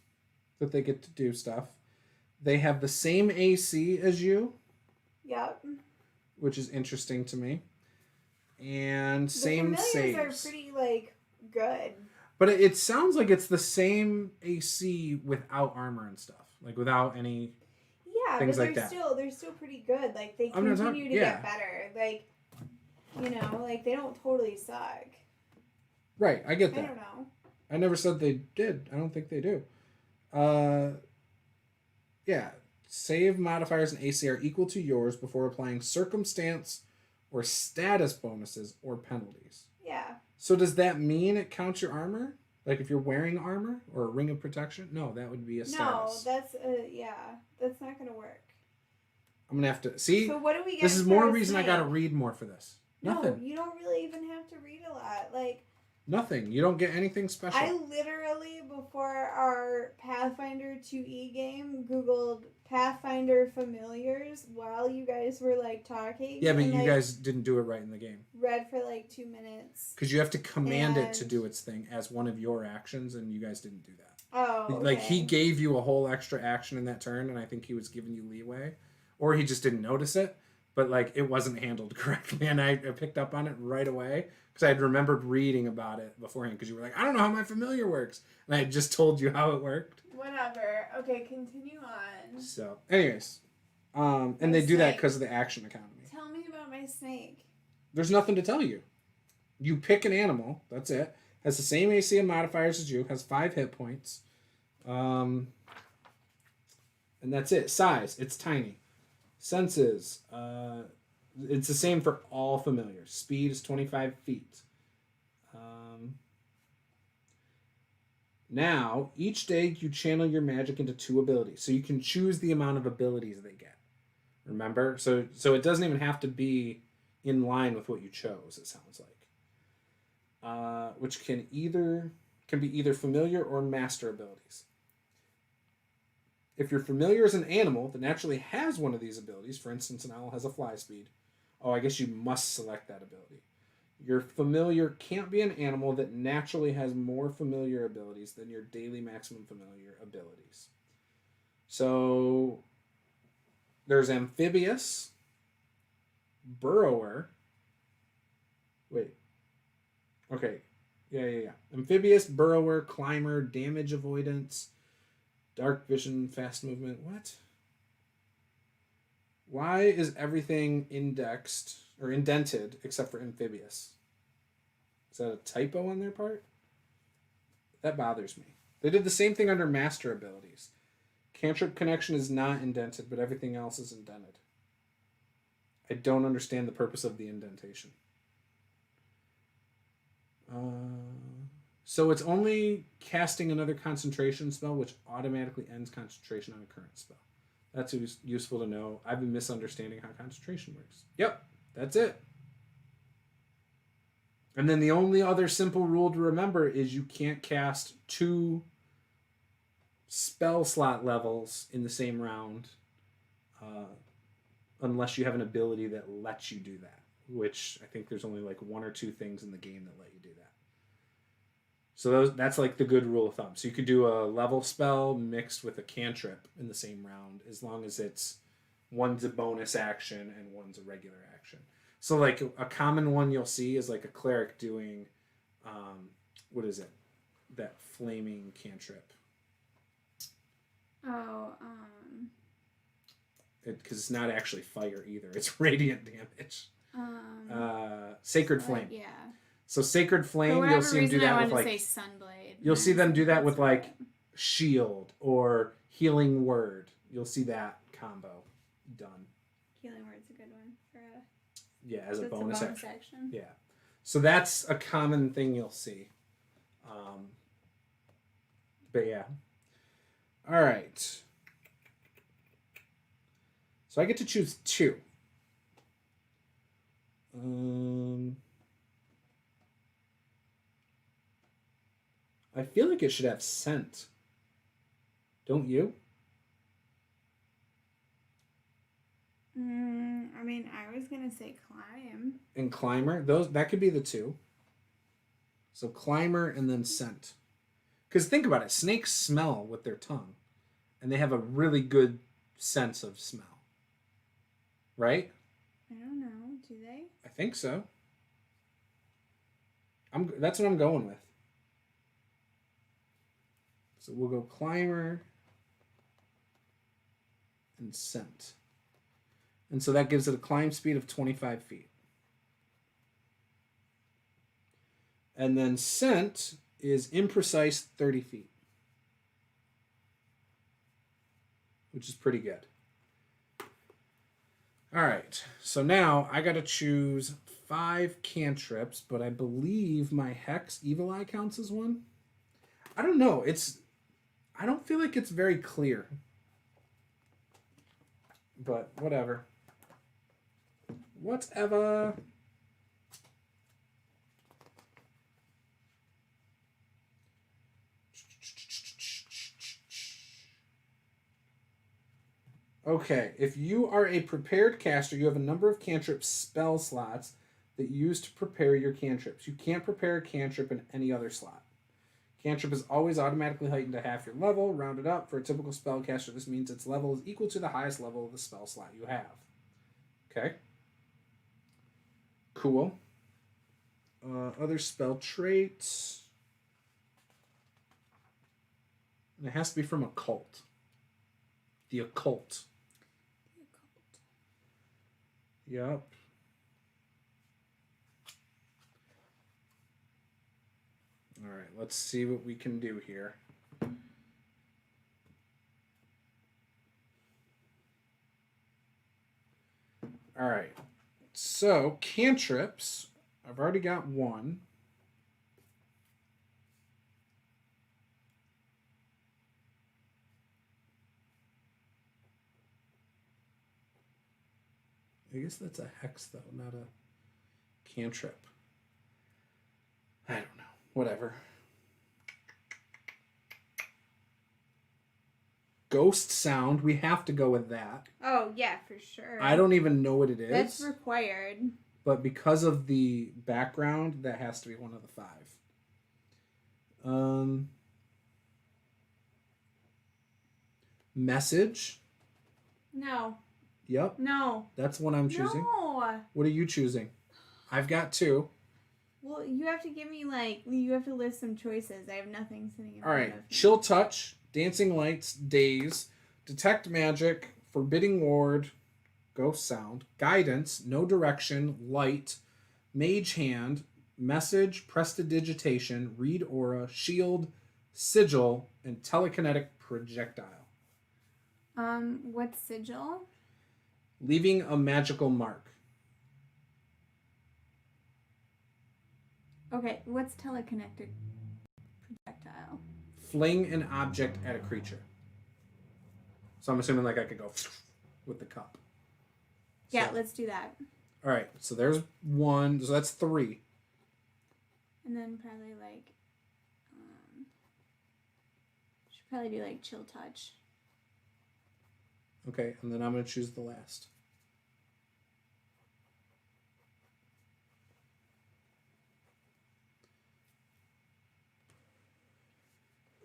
that they get to do stuff. They have the same AC as you. Yep. Which is interesting to me. And same saves. The familiars are pretty, like, good. But it sounds like it's the same AC without armor and stuff. Like, without any things like that. They're still pretty good. Like, they continue to get better. Like, you know, like, they don't totally suck. Right, I get that. I don't know. I never said they did. I don't think they do. Yeah. Save modifiers and AC are equal to yours before applying circumstance or status bonuses or penalties. Yeah. So does that mean it counts your armor? Like if you're wearing armor or a ring of protection? No, that would be a status. No, that's not going to work. I'm going to have to... See? So what do we get? This is more reason I got to read more for this. Nothing. No, you don't really even have to read a lot. Like... Nothing. You don't get anything special. I literally, before our Pathfinder 2E game, Googled Pathfinder familiars while you guys were, like, talking. Yeah, but you guys didn't do it right in the game. Read for, like, 2 minutes. Because you have to command it to do its thing as one of your actions, and you guys didn't do that. Oh, okay. Like, he gave you a whole extra action in that turn, and I think he was giving you leeway. Or he just didn't notice it. But, like, it wasn't handled correctly, and I picked up on it right away. Because I had remembered reading about it beforehand. Because you were like, I don't know how my familiar works. And I had just told you how it worked. Whatever. Okay, continue on. So, anyways. And they do that because of the action economy. Tell me about my snake. There's nothing to tell you. You pick an animal. That's it. Has the same AC and modifiers as you. Has 5 hit points. And that's it. Size. It's tiny. Senses. It's the same for all familiars. Speed is 25 feet. Now, each day you channel your magic into 2 abilities. So you can choose the amount of abilities they get. Remember? So it doesn't even have to be in line with what you chose, it sounds like. Which can be either familiar or master abilities. If your familiar is an animal that naturally has one of these abilities, for instance, an owl has a fly speed, I guess you must select that ability. Your familiar can't be an animal that naturally has more familiar abilities than your daily maximum familiar abilities. So there's amphibious, burrower. Wait. Okay. Yeah. Amphibious, burrower, climber, damage avoidance, dark vision, fast movement. What? Why is everything indexed or indented except for amphibious? Is that a typo on their part? That bothers me. They did the same thing under master abilities. Cantrip connection is not indented, but everything else is indented. I don't understand the purpose of the indentation. So it's only casting another concentration spell, which automatically ends concentration on a current spell. That's useful to know. I've been misunderstanding how concentration works. Yep, that's it. And then the only other simple rule to remember is you can't cast 2 spell slot levels in the same round unless you have an ability that lets you do that, which I think there's only like 1 or 2 things in the game that let you do that. So that's like the good rule of thumb. So you could do a level spell mixed with a cantrip in the same round as long as one's a bonus action and one's a regular action. So like a common one you'll see is like a cleric doing, what is it? That flaming cantrip. Because it's not actually fire either. It's radiant damage. Sacred Flame. Yeah. So Sacred Flame, you'll see them do that with like... Sunblade. You'll see them do that with like Shield or Healing Word. You'll see that combo done. Healing Word's a good one for a... Yeah, as a bonus action. Yeah. So that's a common thing you'll see. But yeah. All right. So So I get to choose 2. I feel like it should have scent. Don't you? I mean, I was gonna say climb. And climber, that could be the 2. So climber and then scent. Because think about it, snakes smell with their tongue, and they have a really good sense of smell. Right? I don't know. Do they? I think so. That's what I'm going with. So we'll go climber and scent. And so that gives it a climb speed of 25 feet. And then scent is imprecise 30 feet. Which is pretty good. All right. So now I got to choose 5 cantrips, but I believe my Hex Evil Eye counts as one. I don't know. I don't feel like it's very clear. But whatever. Whatever. Okay, if you are a prepared caster, you have a number of cantrip spell slots that you use to prepare your cantrips. You can't prepare a cantrip in any other slot. Cantrip is always automatically heightened to half your level, rounded up. For a typical spellcaster, this means its level is equal to the highest level of the spell slot you have. Okay. Cool. Other spell traits. And it has to be from occult. The occult. Yep. All right, let's see what we can do here. All right. So, cantrips. I've already got one. I guess that's a hex, though, not a cantrip. I don't know. Whatever. Ghost sound. We have to go with that. Oh, yeah, for sure. I don't even know what it is. That's required. But because of the background, that has to be one of the 5. Message. No. Yep. No. That's one I'm choosing. No. What are you choosing? I've got 2. Well, you have to give me, you have to list some choices. I have nothing sitting in All front right. of me. Chill Touch, Dancing Lights, Daze, Detect Magic, Forbidding Ward, Ghost Sound, Guidance, No Direction, Light, Mage Hand, Message, Prestidigitation, Read Aura, Shield, Sigil, and Telekinetic Projectile. What's sigil? Leaving a magical mark. Okay, what's telekinetic projectile? Fling an object at a creature. So I'm assuming I could go with the cup. Yeah, So, let's do that. all right, so there's 1. So that's 3. And then probably should probably do Chill Touch. Okay, and then I'm going to choose the last.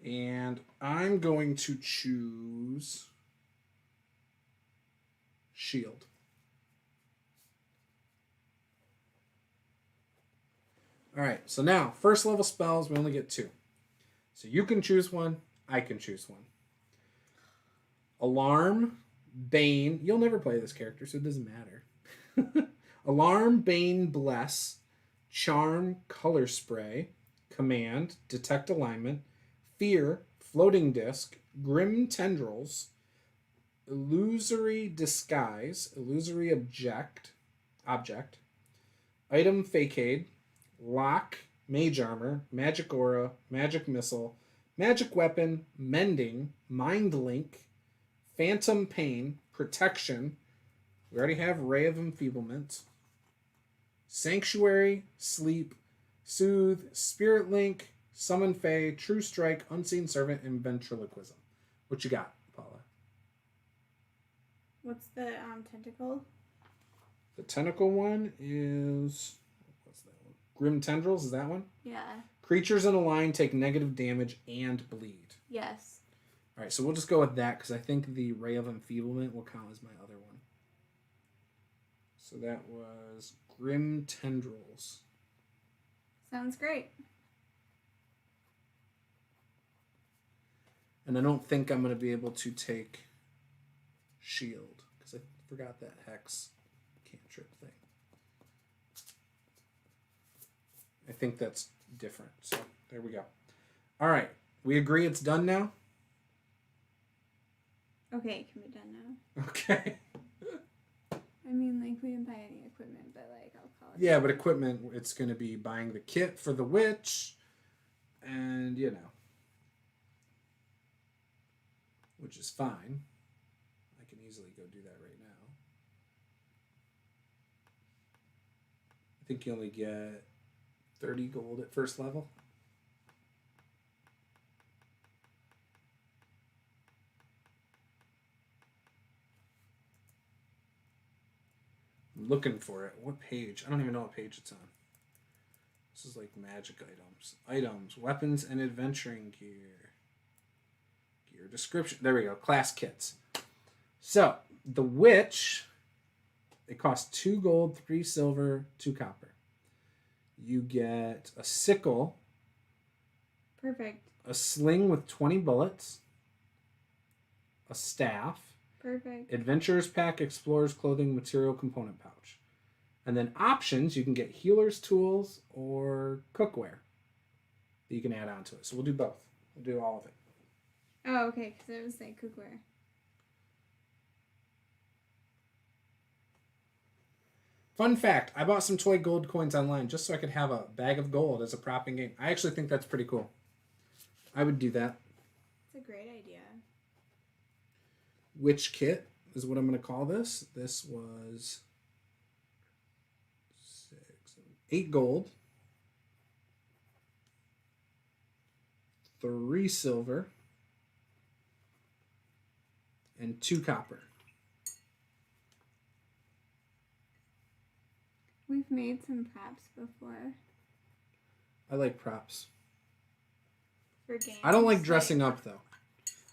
And I'm going to choose Shield. All right, so now, first level spells, we only get 2. So you can choose one, I can choose one. Alarm, Bane. You'll never play this character, so it doesn't matter. Alarm, Bane, Bless, Charm, Color Spray, Command, Detect Alignment, Fear, Floating Disc, Grim Tendrils, Illusory Disguise, Illusory Object, Item Facade, Lock, Mage Armor, Magic Aura, Magic Missile, Magic Weapon, Mending, Mind Link, Phantom Pain, Protection, We already have Ray of Enfeeblement, Sanctuary, Sleep, Soothe, Spirit Link, Summon Fae, True Strike, Unseen Servant, and Ventriloquism. What you got, Paula? What's the tentacle? The tentacle one is... What's that one? Grim Tendrils, is that one? Yeah. Creatures in a line take negative damage and bleed. Yes. All right, so we'll just go with that because I think the Ray of Enfeeblement will count as my other one. So that was Grim Tendrils. Sounds great. And I don't think I'm going to be able to take Shield because I forgot that Hex cantrip thing. I think that's different. So there we go. All right. We agree it's done now? Okay, it can be done now. Okay. I mean, like, we didn't buy any equipment, but, like, I'll call it. Yeah, but equipment, it's going to be buying the kit for the witch and, you know, which is fine. I can easily go do that right now. I think you only get 30 gold at first level. I'm looking for it. What page? I don't even know what page it's on. This is like magic items. Items, weapons, and adventuring gear. Gear description. There we go. Class kits. So, the witch, it costs 2 gold, 3 silver, 2 copper. You get a sickle. Perfect. A sling with 20 bullets. A staff. Perfect. Adventurer's Pack, Explorer's Clothing, Material Component Pouch. And then options, you can get Healer's Tools or Cookware that you can add on to it. So we'll do both. We'll do all of it. Oh, okay, because it was like cookware. Fun fact, I bought some toy gold coins online just so I could have a bag of gold as a prop in game. I actually think that's pretty cool. I would do that. It's a great idea. Witch kit is what I'm going to call this. This was 8 gold, 3 silver, and 2 copper. We've made some props before. I like props. For games. I don't like dressing up though.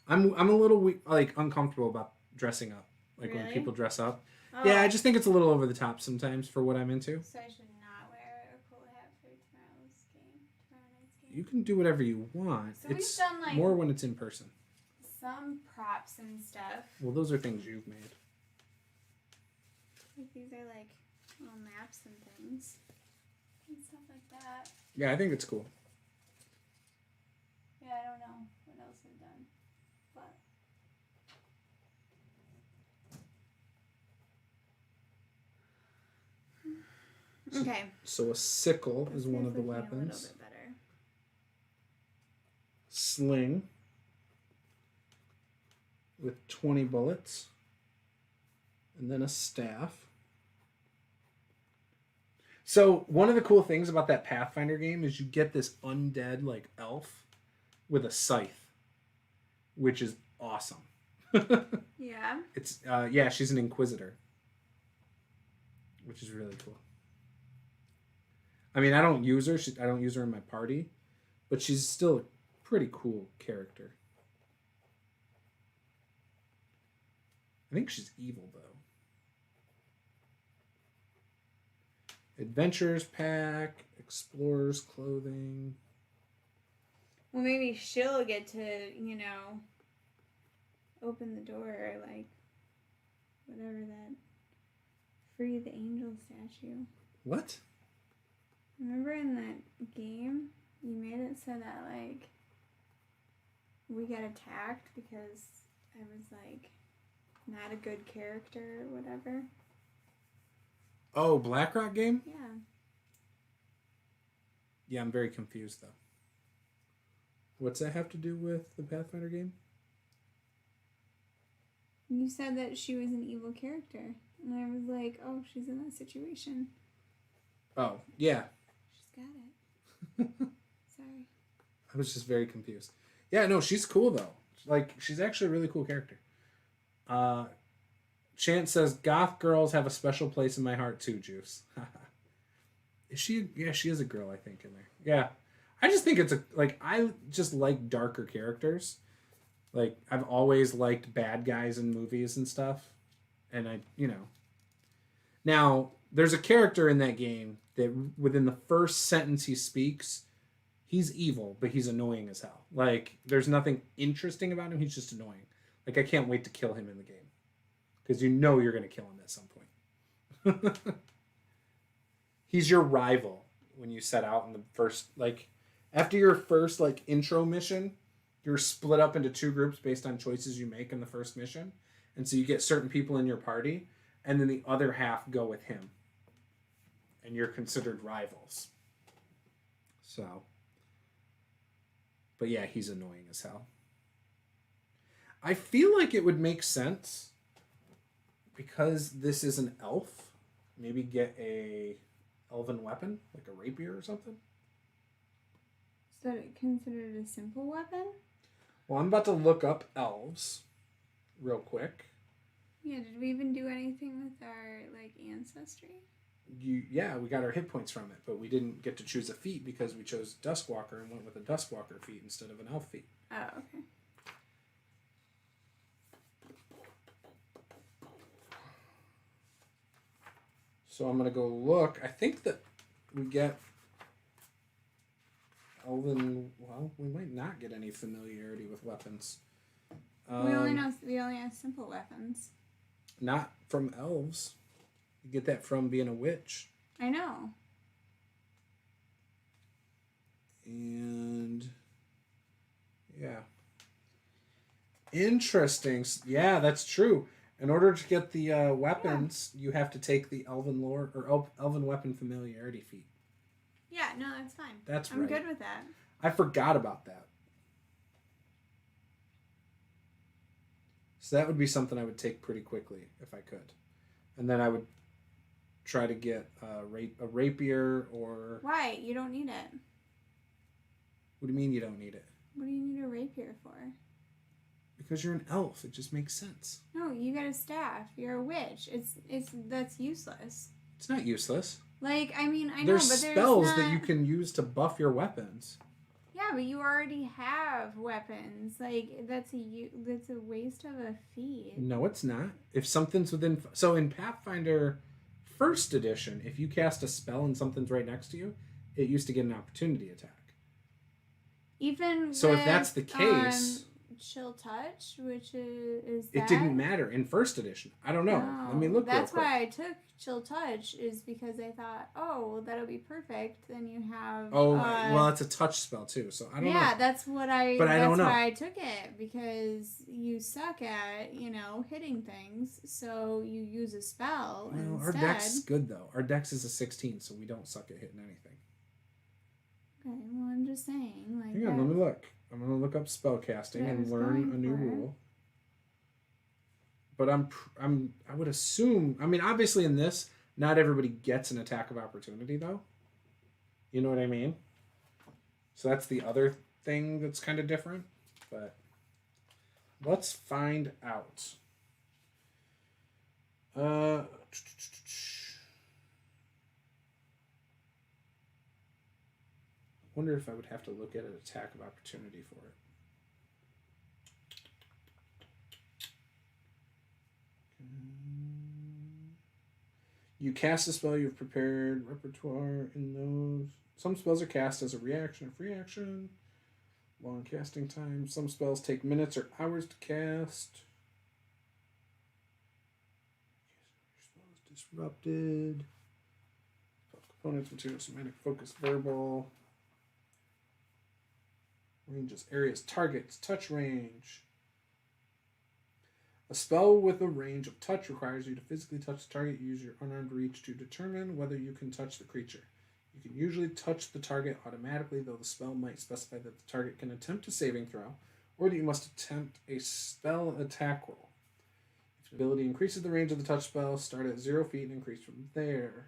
I'm a little uncomfortable about dressing up. Like Really? when people dress up. Oh. Yeah, I just think it's a little over the top sometimes for what I'm into. So I should not wear a cool hat for tomorrow night's game. You can do whatever you want. So it's we've done, like, more when it's in person. some props and stuff. Well, those are things you've made. Like these are like little maps and things and stuff like that. Yeah, I think it's cool. Yeah, I don't know what else I've done, but okay. So a sickle is one of the Looking weapons. A little bit better. Sling with 20 bullets. And then a staff. So one of the cool things about that Pathfinder game is you get this undead like elf with a scythe, which is awesome. Yeah. It's she's an inquisitor, which is really cool. I mean, I don't use her. I don't use her in my party, but she's still a pretty cool character. I think she's evil though. Adventurer's Pack, Explorer's Clothing. Well, maybe she'll get to, open the door, or like whatever that free the angel statue. What? Remember in that game, you made it so that like we got attacked because I was like not a good character or whatever. Oh, Blackrock game? Yeah. Yeah, I'm very confused though. What's that have to do with the Pathfinder game? You said that she was an evil character. And I was like, oh, she's in that situation. Oh, yeah. She's got it. Sorry. I was just very confused. Yeah, no, she's cool, though. Like, she's actually a really cool character. Chance says, goth girls have a special place in my heart, too, Juice. Is she? Yeah, she is a girl, I think, in there. Yeah. I just think it's I just like darker characters. Like, I've always liked bad guys in movies and stuff. And Now, there's a character in that game that within the first sentence he speaks, he's evil, but he's annoying as hell. Like, there's nothing interesting about him. He's just annoying. Like, I can't wait to kill him in the game. Because you're going to kill him at some point. He's your rival when you set out in the first, after your first, intro mission, you're split up into two groups based on choices you make in the first mission. And so you get certain people in your party, and then the other half go with him. And you're considered rivals. So. But yeah, he's annoying as hell. I feel like it would make sense, because this is an elf, maybe get a elven weapon, like a rapier or something. Is that considered a simple weapon? Well, I'm about to look up elves real quick. Yeah, did we even do anything with our, ancestry? Yeah, we got our hit points from it, but we didn't get to choose a feat because we chose Dusk Walker and went with a Dusk Walker feat instead of an elf feat. Oh, okay. So I'm going to go look. I think that we get elven... Well, we might not get any familiarity with weapons. We only have simple weapons. Not from elves. You get that from being a witch. I know. And... yeah. Interesting. Yeah, that's true. In order to get the weapons, you have to take the Elven Lore or Elven Weapon Familiarity feat. Yeah, no, that's fine. That's I'm right. good with that. I forgot about that. So that would be something I would take pretty quickly if I could. And then I would try to get a rapier or... Why? You don't need it. What do you mean you don't need it? What do you need a rapier for? Because you're an elf. It just makes sense. No, you got a staff. You're a witch. That's useless. It's not useless. I know, There's but there's spells not... that you can use to buff your weapons. Yeah, but you already have weapons. That's a waste of a feat. No, it's not. If something's within... So in Pathfinder 1st edition, if you cast a spell and something's right next to you, it used to get an opportunity attack. Even so if that's the case... Chill Touch, which is that? It didn't matter in 1st edition. I don't know. No, Let me look real quick. That's why I took Chill Touch, is because I thought, well, that'll be perfect. Then you have... Oh, well, it's a touch spell, too, so I don't know. Yeah, that's what I... But I don't know. That's why I took it, because you suck at, hitting things, so you use a spell instead. Our dex is good, though. Our dex is a 16, so we don't suck at hitting anything. Okay, well, I'm just saying, Hang on, let me look. I'm going to look up spellcasting and learn a new rule. But I would assume... I mean, obviously in this, not everybody gets an attack of opportunity, though. You know what I mean? So that's the other thing that's kind of different. But let's find out. I wonder if I would have to look at an attack of opportunity for it. You cast a spell you've prepared, repertoire in those. Some spells are cast as a reaction or free action. Long casting time. Some spells take minutes or hours to cast. Your spell is disrupted. Components, material, semantic, focus, verbal. Ranges, areas, targets, touch range. A spell with a range of touch requires you to physically touch the target. Use your unarmed reach to determine whether you can touch the creature. You can usually touch the target automatically, though the spell might specify that the target can attempt a saving throw, or that you must attempt a spell attack roll. If Ability increases the range of the touch spell. Start at 0 feet and increase from there.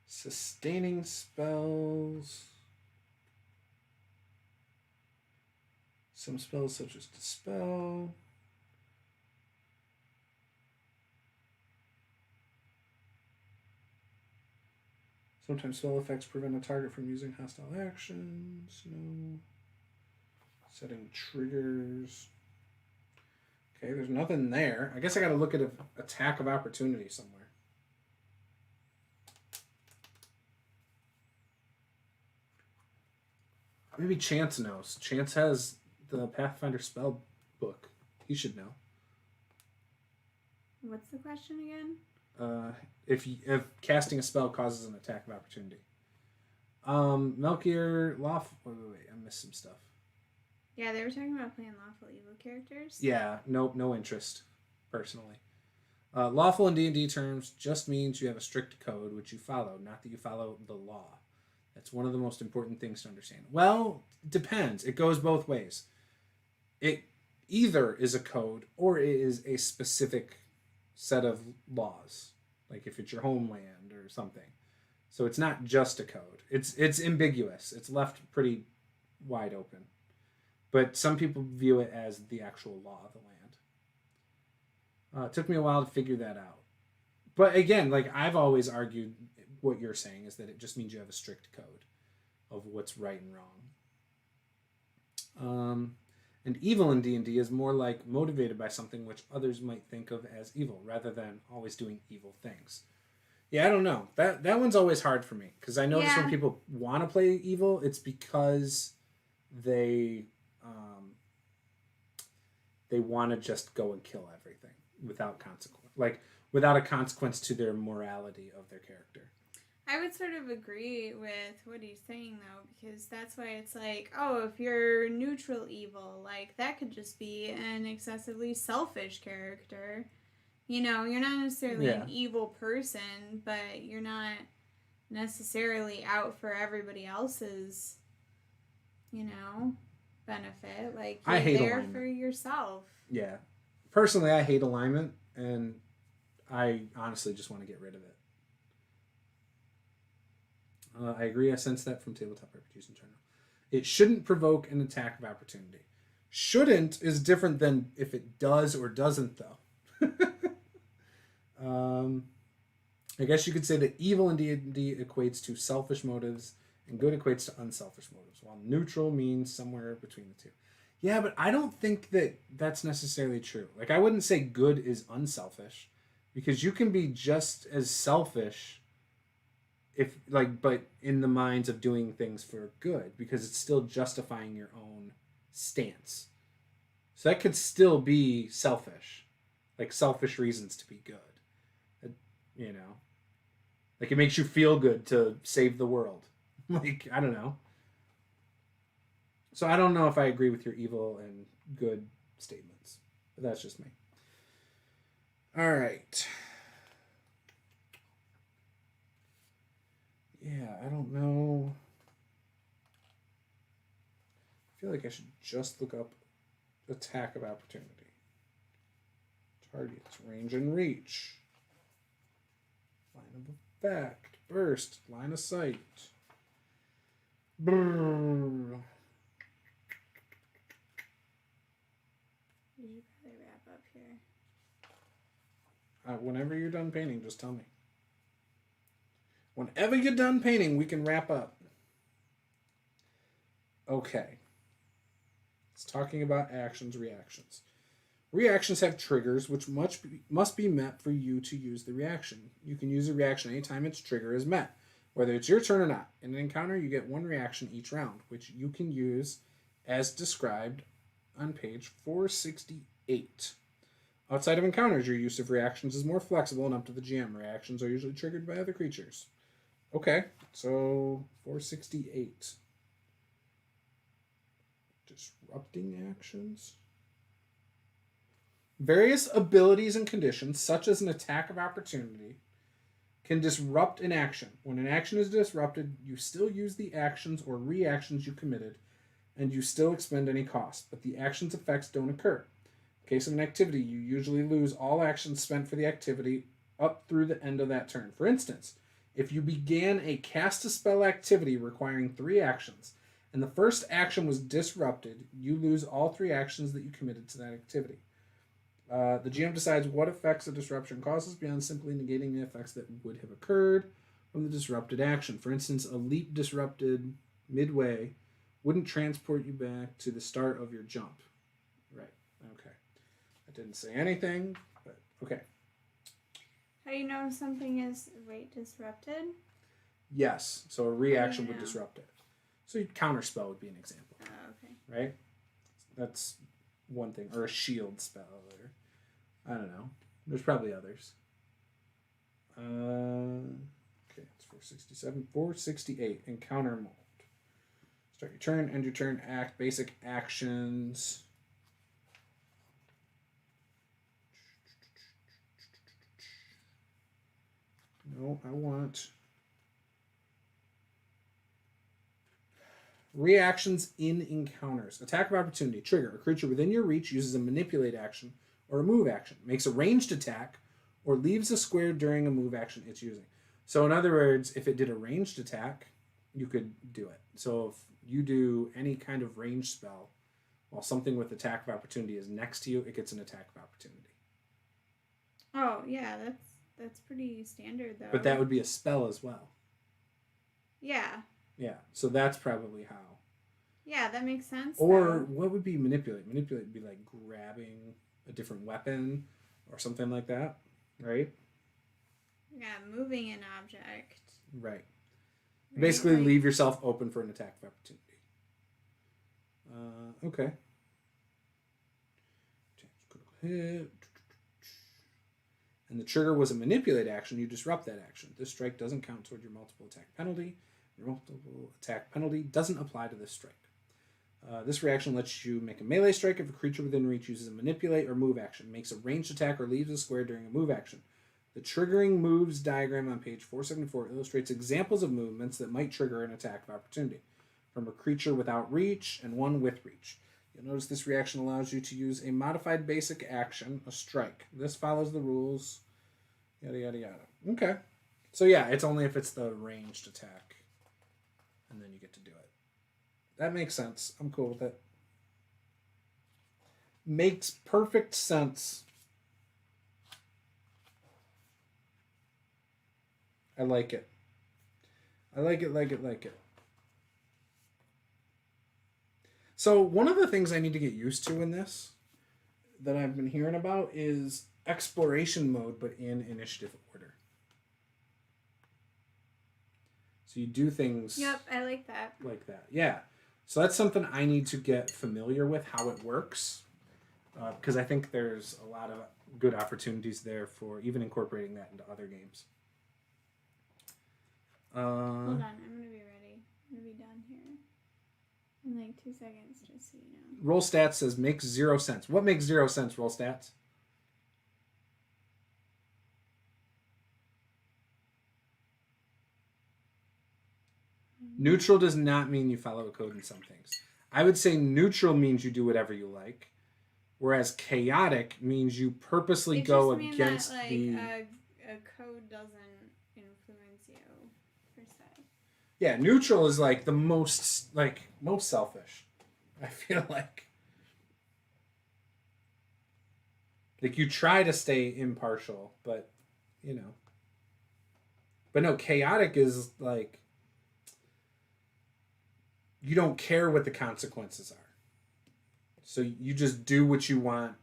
Sustaining spells. Some spells such as Dispel. Sometimes spell effects prevent a target from using hostile actions. No. Setting triggers. Okay, there's nothing there. I guess I gotta look at an attack of opportunity somewhere. Maybe Chance knows. Chance has the Pathfinder spell book. He should know. What's the question again? If casting a spell causes an attack of opportunity. Melchior, wait, I missed some stuff. Yeah, they were talking about playing lawful evil characters. Yeah, no interest, personally. Lawful in D&D terms just means you have a strict code which you follow, not that you follow the law. That's one of the most important things to understand. Well, it depends. It goes both ways. It either is a code or it is a specific set of laws, like if it's your homeland or something. So it's not just a code. It's ambiguous. It's left pretty wide open. But some people view it as the actual law of the land. It took me a while to figure that out. But again, like I've always argued what you're saying is that it just means you have a strict code of what's right and wrong. And evil in D&D is more like motivated by something which others might think of as evil, rather than always doing evil things. Yeah, I don't know. That one's always hard for me, because I notice when people want to play evil, it's because they want to just go and kill everything without consequence, like without a consequence to their morality of their character. I would sort of agree with what he's saying, though, because that's why it's like, oh, if you're neutral evil, like, that could just be an excessively selfish character. You know, you're not necessarily an evil person, but you're not necessarily out for everybody else's, benefit. Like, you're there for yourself. Yeah. Personally, I hate alignment, and I honestly just want to get rid of it. I agree. I sense that from Tabletop RPGs in general. It shouldn't provoke an attack of opportunity. Shouldn't is different than if it does or doesn't, though. I guess you could say that evil in D&D equates to selfish motives and good equates to unselfish motives, while neutral means somewhere between the two. Yeah, but I don't think that that's necessarily true. Like, I wouldn't say good is unselfish, because you can be just as selfish but in the minds of doing things for good, because it's still justifying your own stance. So that could still be selfish, like selfish reasons to be good. Like it makes you feel good to save the world. Like, I don't know. So I don't know if I agree with your evil and good statements, but that's just me. All right. Yeah, I don't know. I feel like I should just look up attack of opportunity. Targets, range and reach. Line of effect, burst, line of sight. Brrr. You should probably wrap up here. Whenever you're done painting, just tell me. Whenever you're done painting, we can wrap up. Okay. It's talking about actions, reactions. Reactions have triggers, which must be met for you to use the reaction. You can use a reaction anytime its trigger is met, whether it's your turn or not. In an encounter, you get one reaction each round, which you can use as described on page 468. Outside of encounters, your use of reactions is more flexible and up to the GM. Reactions are usually triggered by other creatures. Okay, so 468. Disrupting actions. Various abilities and conditions, such as an attack of opportunity, can disrupt an action. When an action is disrupted, you still use the actions or reactions you committed, and you still expend any cost, but the action's effects don't occur. In case of an activity, you usually lose all actions spent for the activity up through the end of that turn. For instance, if you began a cast a spell activity requiring 3 actions, and the first action was disrupted, you lose all 3 actions that you committed to that activity. The GM decides what effects a disruption causes beyond simply negating the effects that would have occurred from the disrupted action. For instance, a leap disrupted midway wouldn't transport you back to the start of your jump. Right. Okay. I didn't say anything, but okay. How do you know if something is disrupted? Yes. So a reaction would disrupt it. So counterspell would be an example. Oh, okay. Right? That's one thing. Or a shield spell. Or I don't know. There's probably others. Okay, it's 467. 468. Encounter mode. Start your turn, end your turn, act, basic actions. No, I want reactions in encounters. Attack of opportunity. Trigger. A creature within your reach uses a manipulate action or a move action. Makes a ranged attack or leaves a square during a move action it's using. So in other words, if it did a ranged attack, you could do it. So if you do any kind of range spell while something with attack of opportunity is next to you, it gets an attack of opportunity. Oh, yeah, that's pretty standard, though. But that would be a spell as well. Yeah. Yeah, so that's probably how. Yeah, that makes sense. Or what would be manipulate? Manipulate would be like grabbing a different weapon or something like that, right? Yeah, moving an object. Right. Basically, leave yourself open for an attack of opportunity. Okay. Hit. And the trigger was a manipulate action. You disrupt that action. This strike doesn't count toward your multiple attack penalty. Your multiple attack penalty doesn't apply to this strike. This reaction lets you make a melee strike if a creature within reach uses a manipulate or move action, makes a ranged attack, or leaves a square during a move action. The triggering moves diagram on page 474 illustrates examples of movements that might trigger an attack of opportunity from a creature without reach and one with reach. You'll notice this reaction allows you to use a modified basic action, a strike. This follows the rules, yada, yada, yada. Okay. So yeah, it's only if it's the ranged attack, and then you get to do it. That makes sense. I'm cool with it. Makes perfect sense. I like it. I like it. So one of the things I need to get used to in this that I've been hearing about is exploration mode, but in initiative order. So you do things... Yep, I like that. Like that, yeah. So that's something I need to get familiar with, how it works. Because I think there's a lot of good opportunities there for even incorporating that into other games. Hold on, I'm going to be ready. I'm going to be done here in like 2 seconds, just so you know. Roll Stats says makes 0 sense. What makes 0 sense, Roll Stats? Neutral does not mean you follow a code in some things. I would say neutral means you do whatever you like, whereas chaotic means you purposely go against that, like, the... a code doesn't influence you, per se. Yeah, neutral is like the most selfish, I feel like. Like, you try to stay impartial, but, you know. But no, chaotic is like... You don't care what the consequences are. So you just do what you want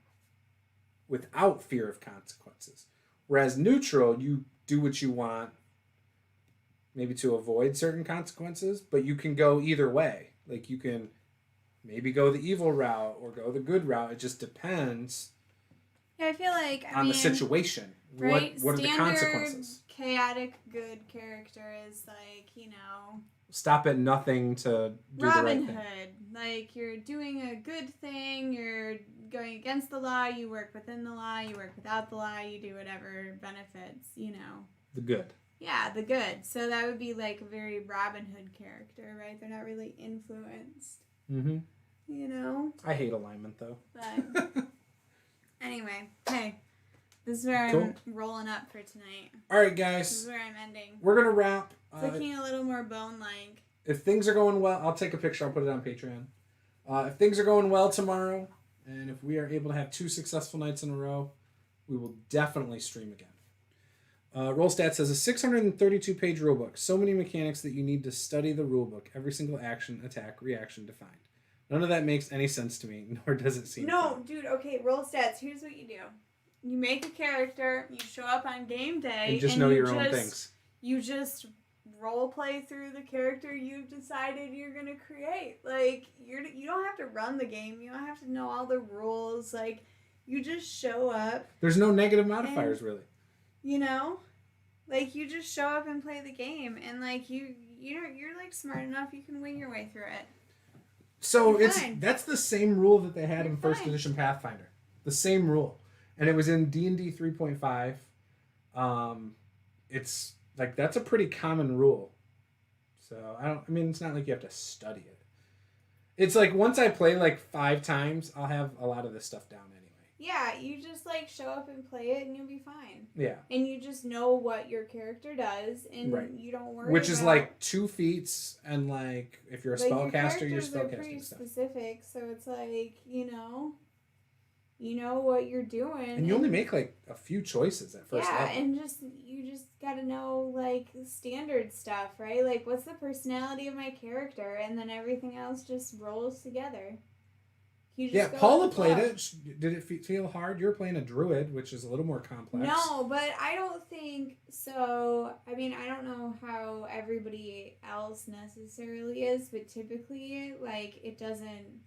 without fear of consequences. Whereas neutral, you do what you want maybe to avoid certain consequences, but you can go either way. Like, you can maybe go the evil route or go the good route. It just depends. Yeah, I feel like on the situation. Right? What are the Standard consequences? chaotic good character is like, Stop at nothing to do Robin the right thing. Hood. Like, you're doing a good thing, you're going against the law, you work within the law, you work without the law, you do whatever benefits, The good. Yeah, the good. So that would be like a very Robin Hood character, right? They're not really influenced. Mm-hmm. I hate alignment, though. But anyway, hey, this is where I'm rolling up for tonight. All right, guys. This is where I'm ending. We're going to wrap. It's looking a little more bone-like. If things are going well, I'll take a picture. I'll put it on Patreon. If things are going well tomorrow, and if we are able to have 2 successful nights in a row, we will definitely stream again. Rollstat says, a 632-page rulebook. So many mechanics that you need to study the rulebook. Every single action, attack, reaction defined. None of that makes any sense to me, nor does it seem fun. Dude, okay, Rollstats, here's what you do. You make a character, you show up on game day, and just know your own things. You just role play through the character you've decided you're gonna create. Like, you don't have to run the game, you don't have to know all the rules, like, you just show up. There's no negative modifiers, really. Like, you just show up and play the game, and like you're like smart enough you can wing your way through it. So that's the same rule that they had in first edition Pathfinder. The same rule. And it was in D&D 3.5. It's like, that's a pretty common rule. So it's not like you have to study it. It's like, once I play like 5 times, I'll have a lot of this stuff down anyway. Yeah, you just like show up and play it and you'll be fine. Yeah. And you just know what your character does and you don't worry Which is like 2 feats, and like if you're a spellcaster, you're spellcasting pretty stuff. Specific, so it's like, you know what you're doing. And you only make like a few choices at first level. And you just gotta know like standard stuff, right? Like, what's the personality of my character, and then everything else just rolls together. Paula played it. Did it feel hard? You're playing a druid, which is a little more complex. No, but I don't think so. I mean, I don't know how everybody else necessarily is, but typically, like, it doesn't,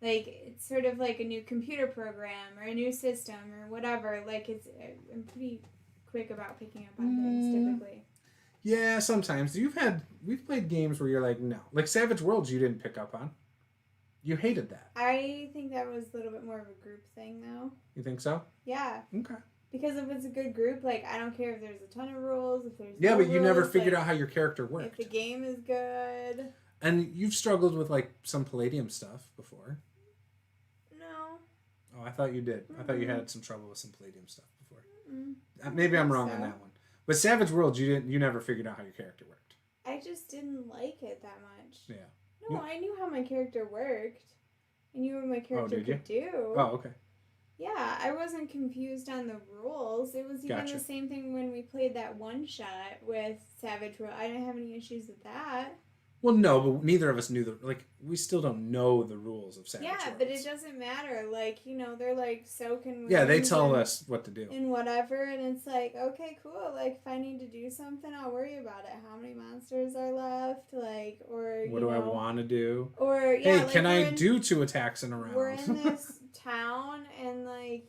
like, it's sort of like a new computer program or a new system or whatever. Like, I'm pretty quick about picking up on things typically. Yeah, sometimes. We've played games where you're like, no. Like Savage Worlds, you didn't pick up on. You hated that. I think that was a little bit more of a group thing, though. You think so? Yeah. Okay. Because if it's a good group, like, I don't care if there's a ton of rules, if there's no but you never figured out how your character worked. If the game is good. And you've struggled with, like, some Palladium stuff before. No. Oh, I thought you did. I thought you had some trouble with some Palladium stuff before. Maybe I'm wrong on that one. But Savage Worlds, you never figured out how your character worked. I just didn't like it that much. Yeah. No, I knew how my character worked. I knew what my character could do. Oh, okay. Yeah, I wasn't confused on the rules. It was even the same thing when we played that one shot with Savage World. I didn't have any issues with that. Well, no, but neither of us knew we still don't know the rules of Savage Worlds. Yeah, but it doesn't matter. Like, they're like soaking. Yeah, they tell us what to do. And whatever, and it's like, okay, cool. Like, if I need to do something, I'll worry about it. How many monsters are left? Like, or what do I want to do? Or hey, like, can I do 2 attacks in a round? We're in this town, and like,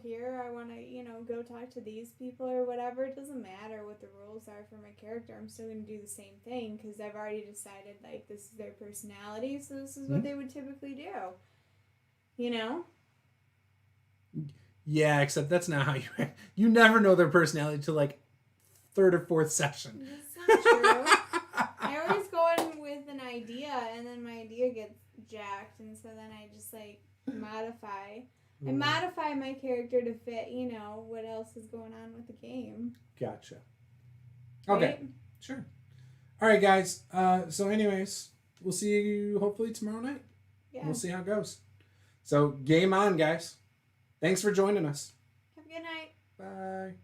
here I want to, go talk to these people or whatever. It doesn't matter what the rules are for my character. I'm still going to do the same thing because I've already decided, like, this is their personality, so this is what they would typically do. Yeah, except that's not how you never know their personality till like 3rd or 4th session. That's not true. I always go in with an idea, and then my idea gets jacked, and so then I just like modify. I modify my character to fit, what else is going on with the game. Gotcha. Okay. Right? Sure. All right, guys. So anyways, we'll see you hopefully tomorrow night. Yeah. We'll see how it goes. So game on, guys. Thanks for joining us. Have a good night. Bye.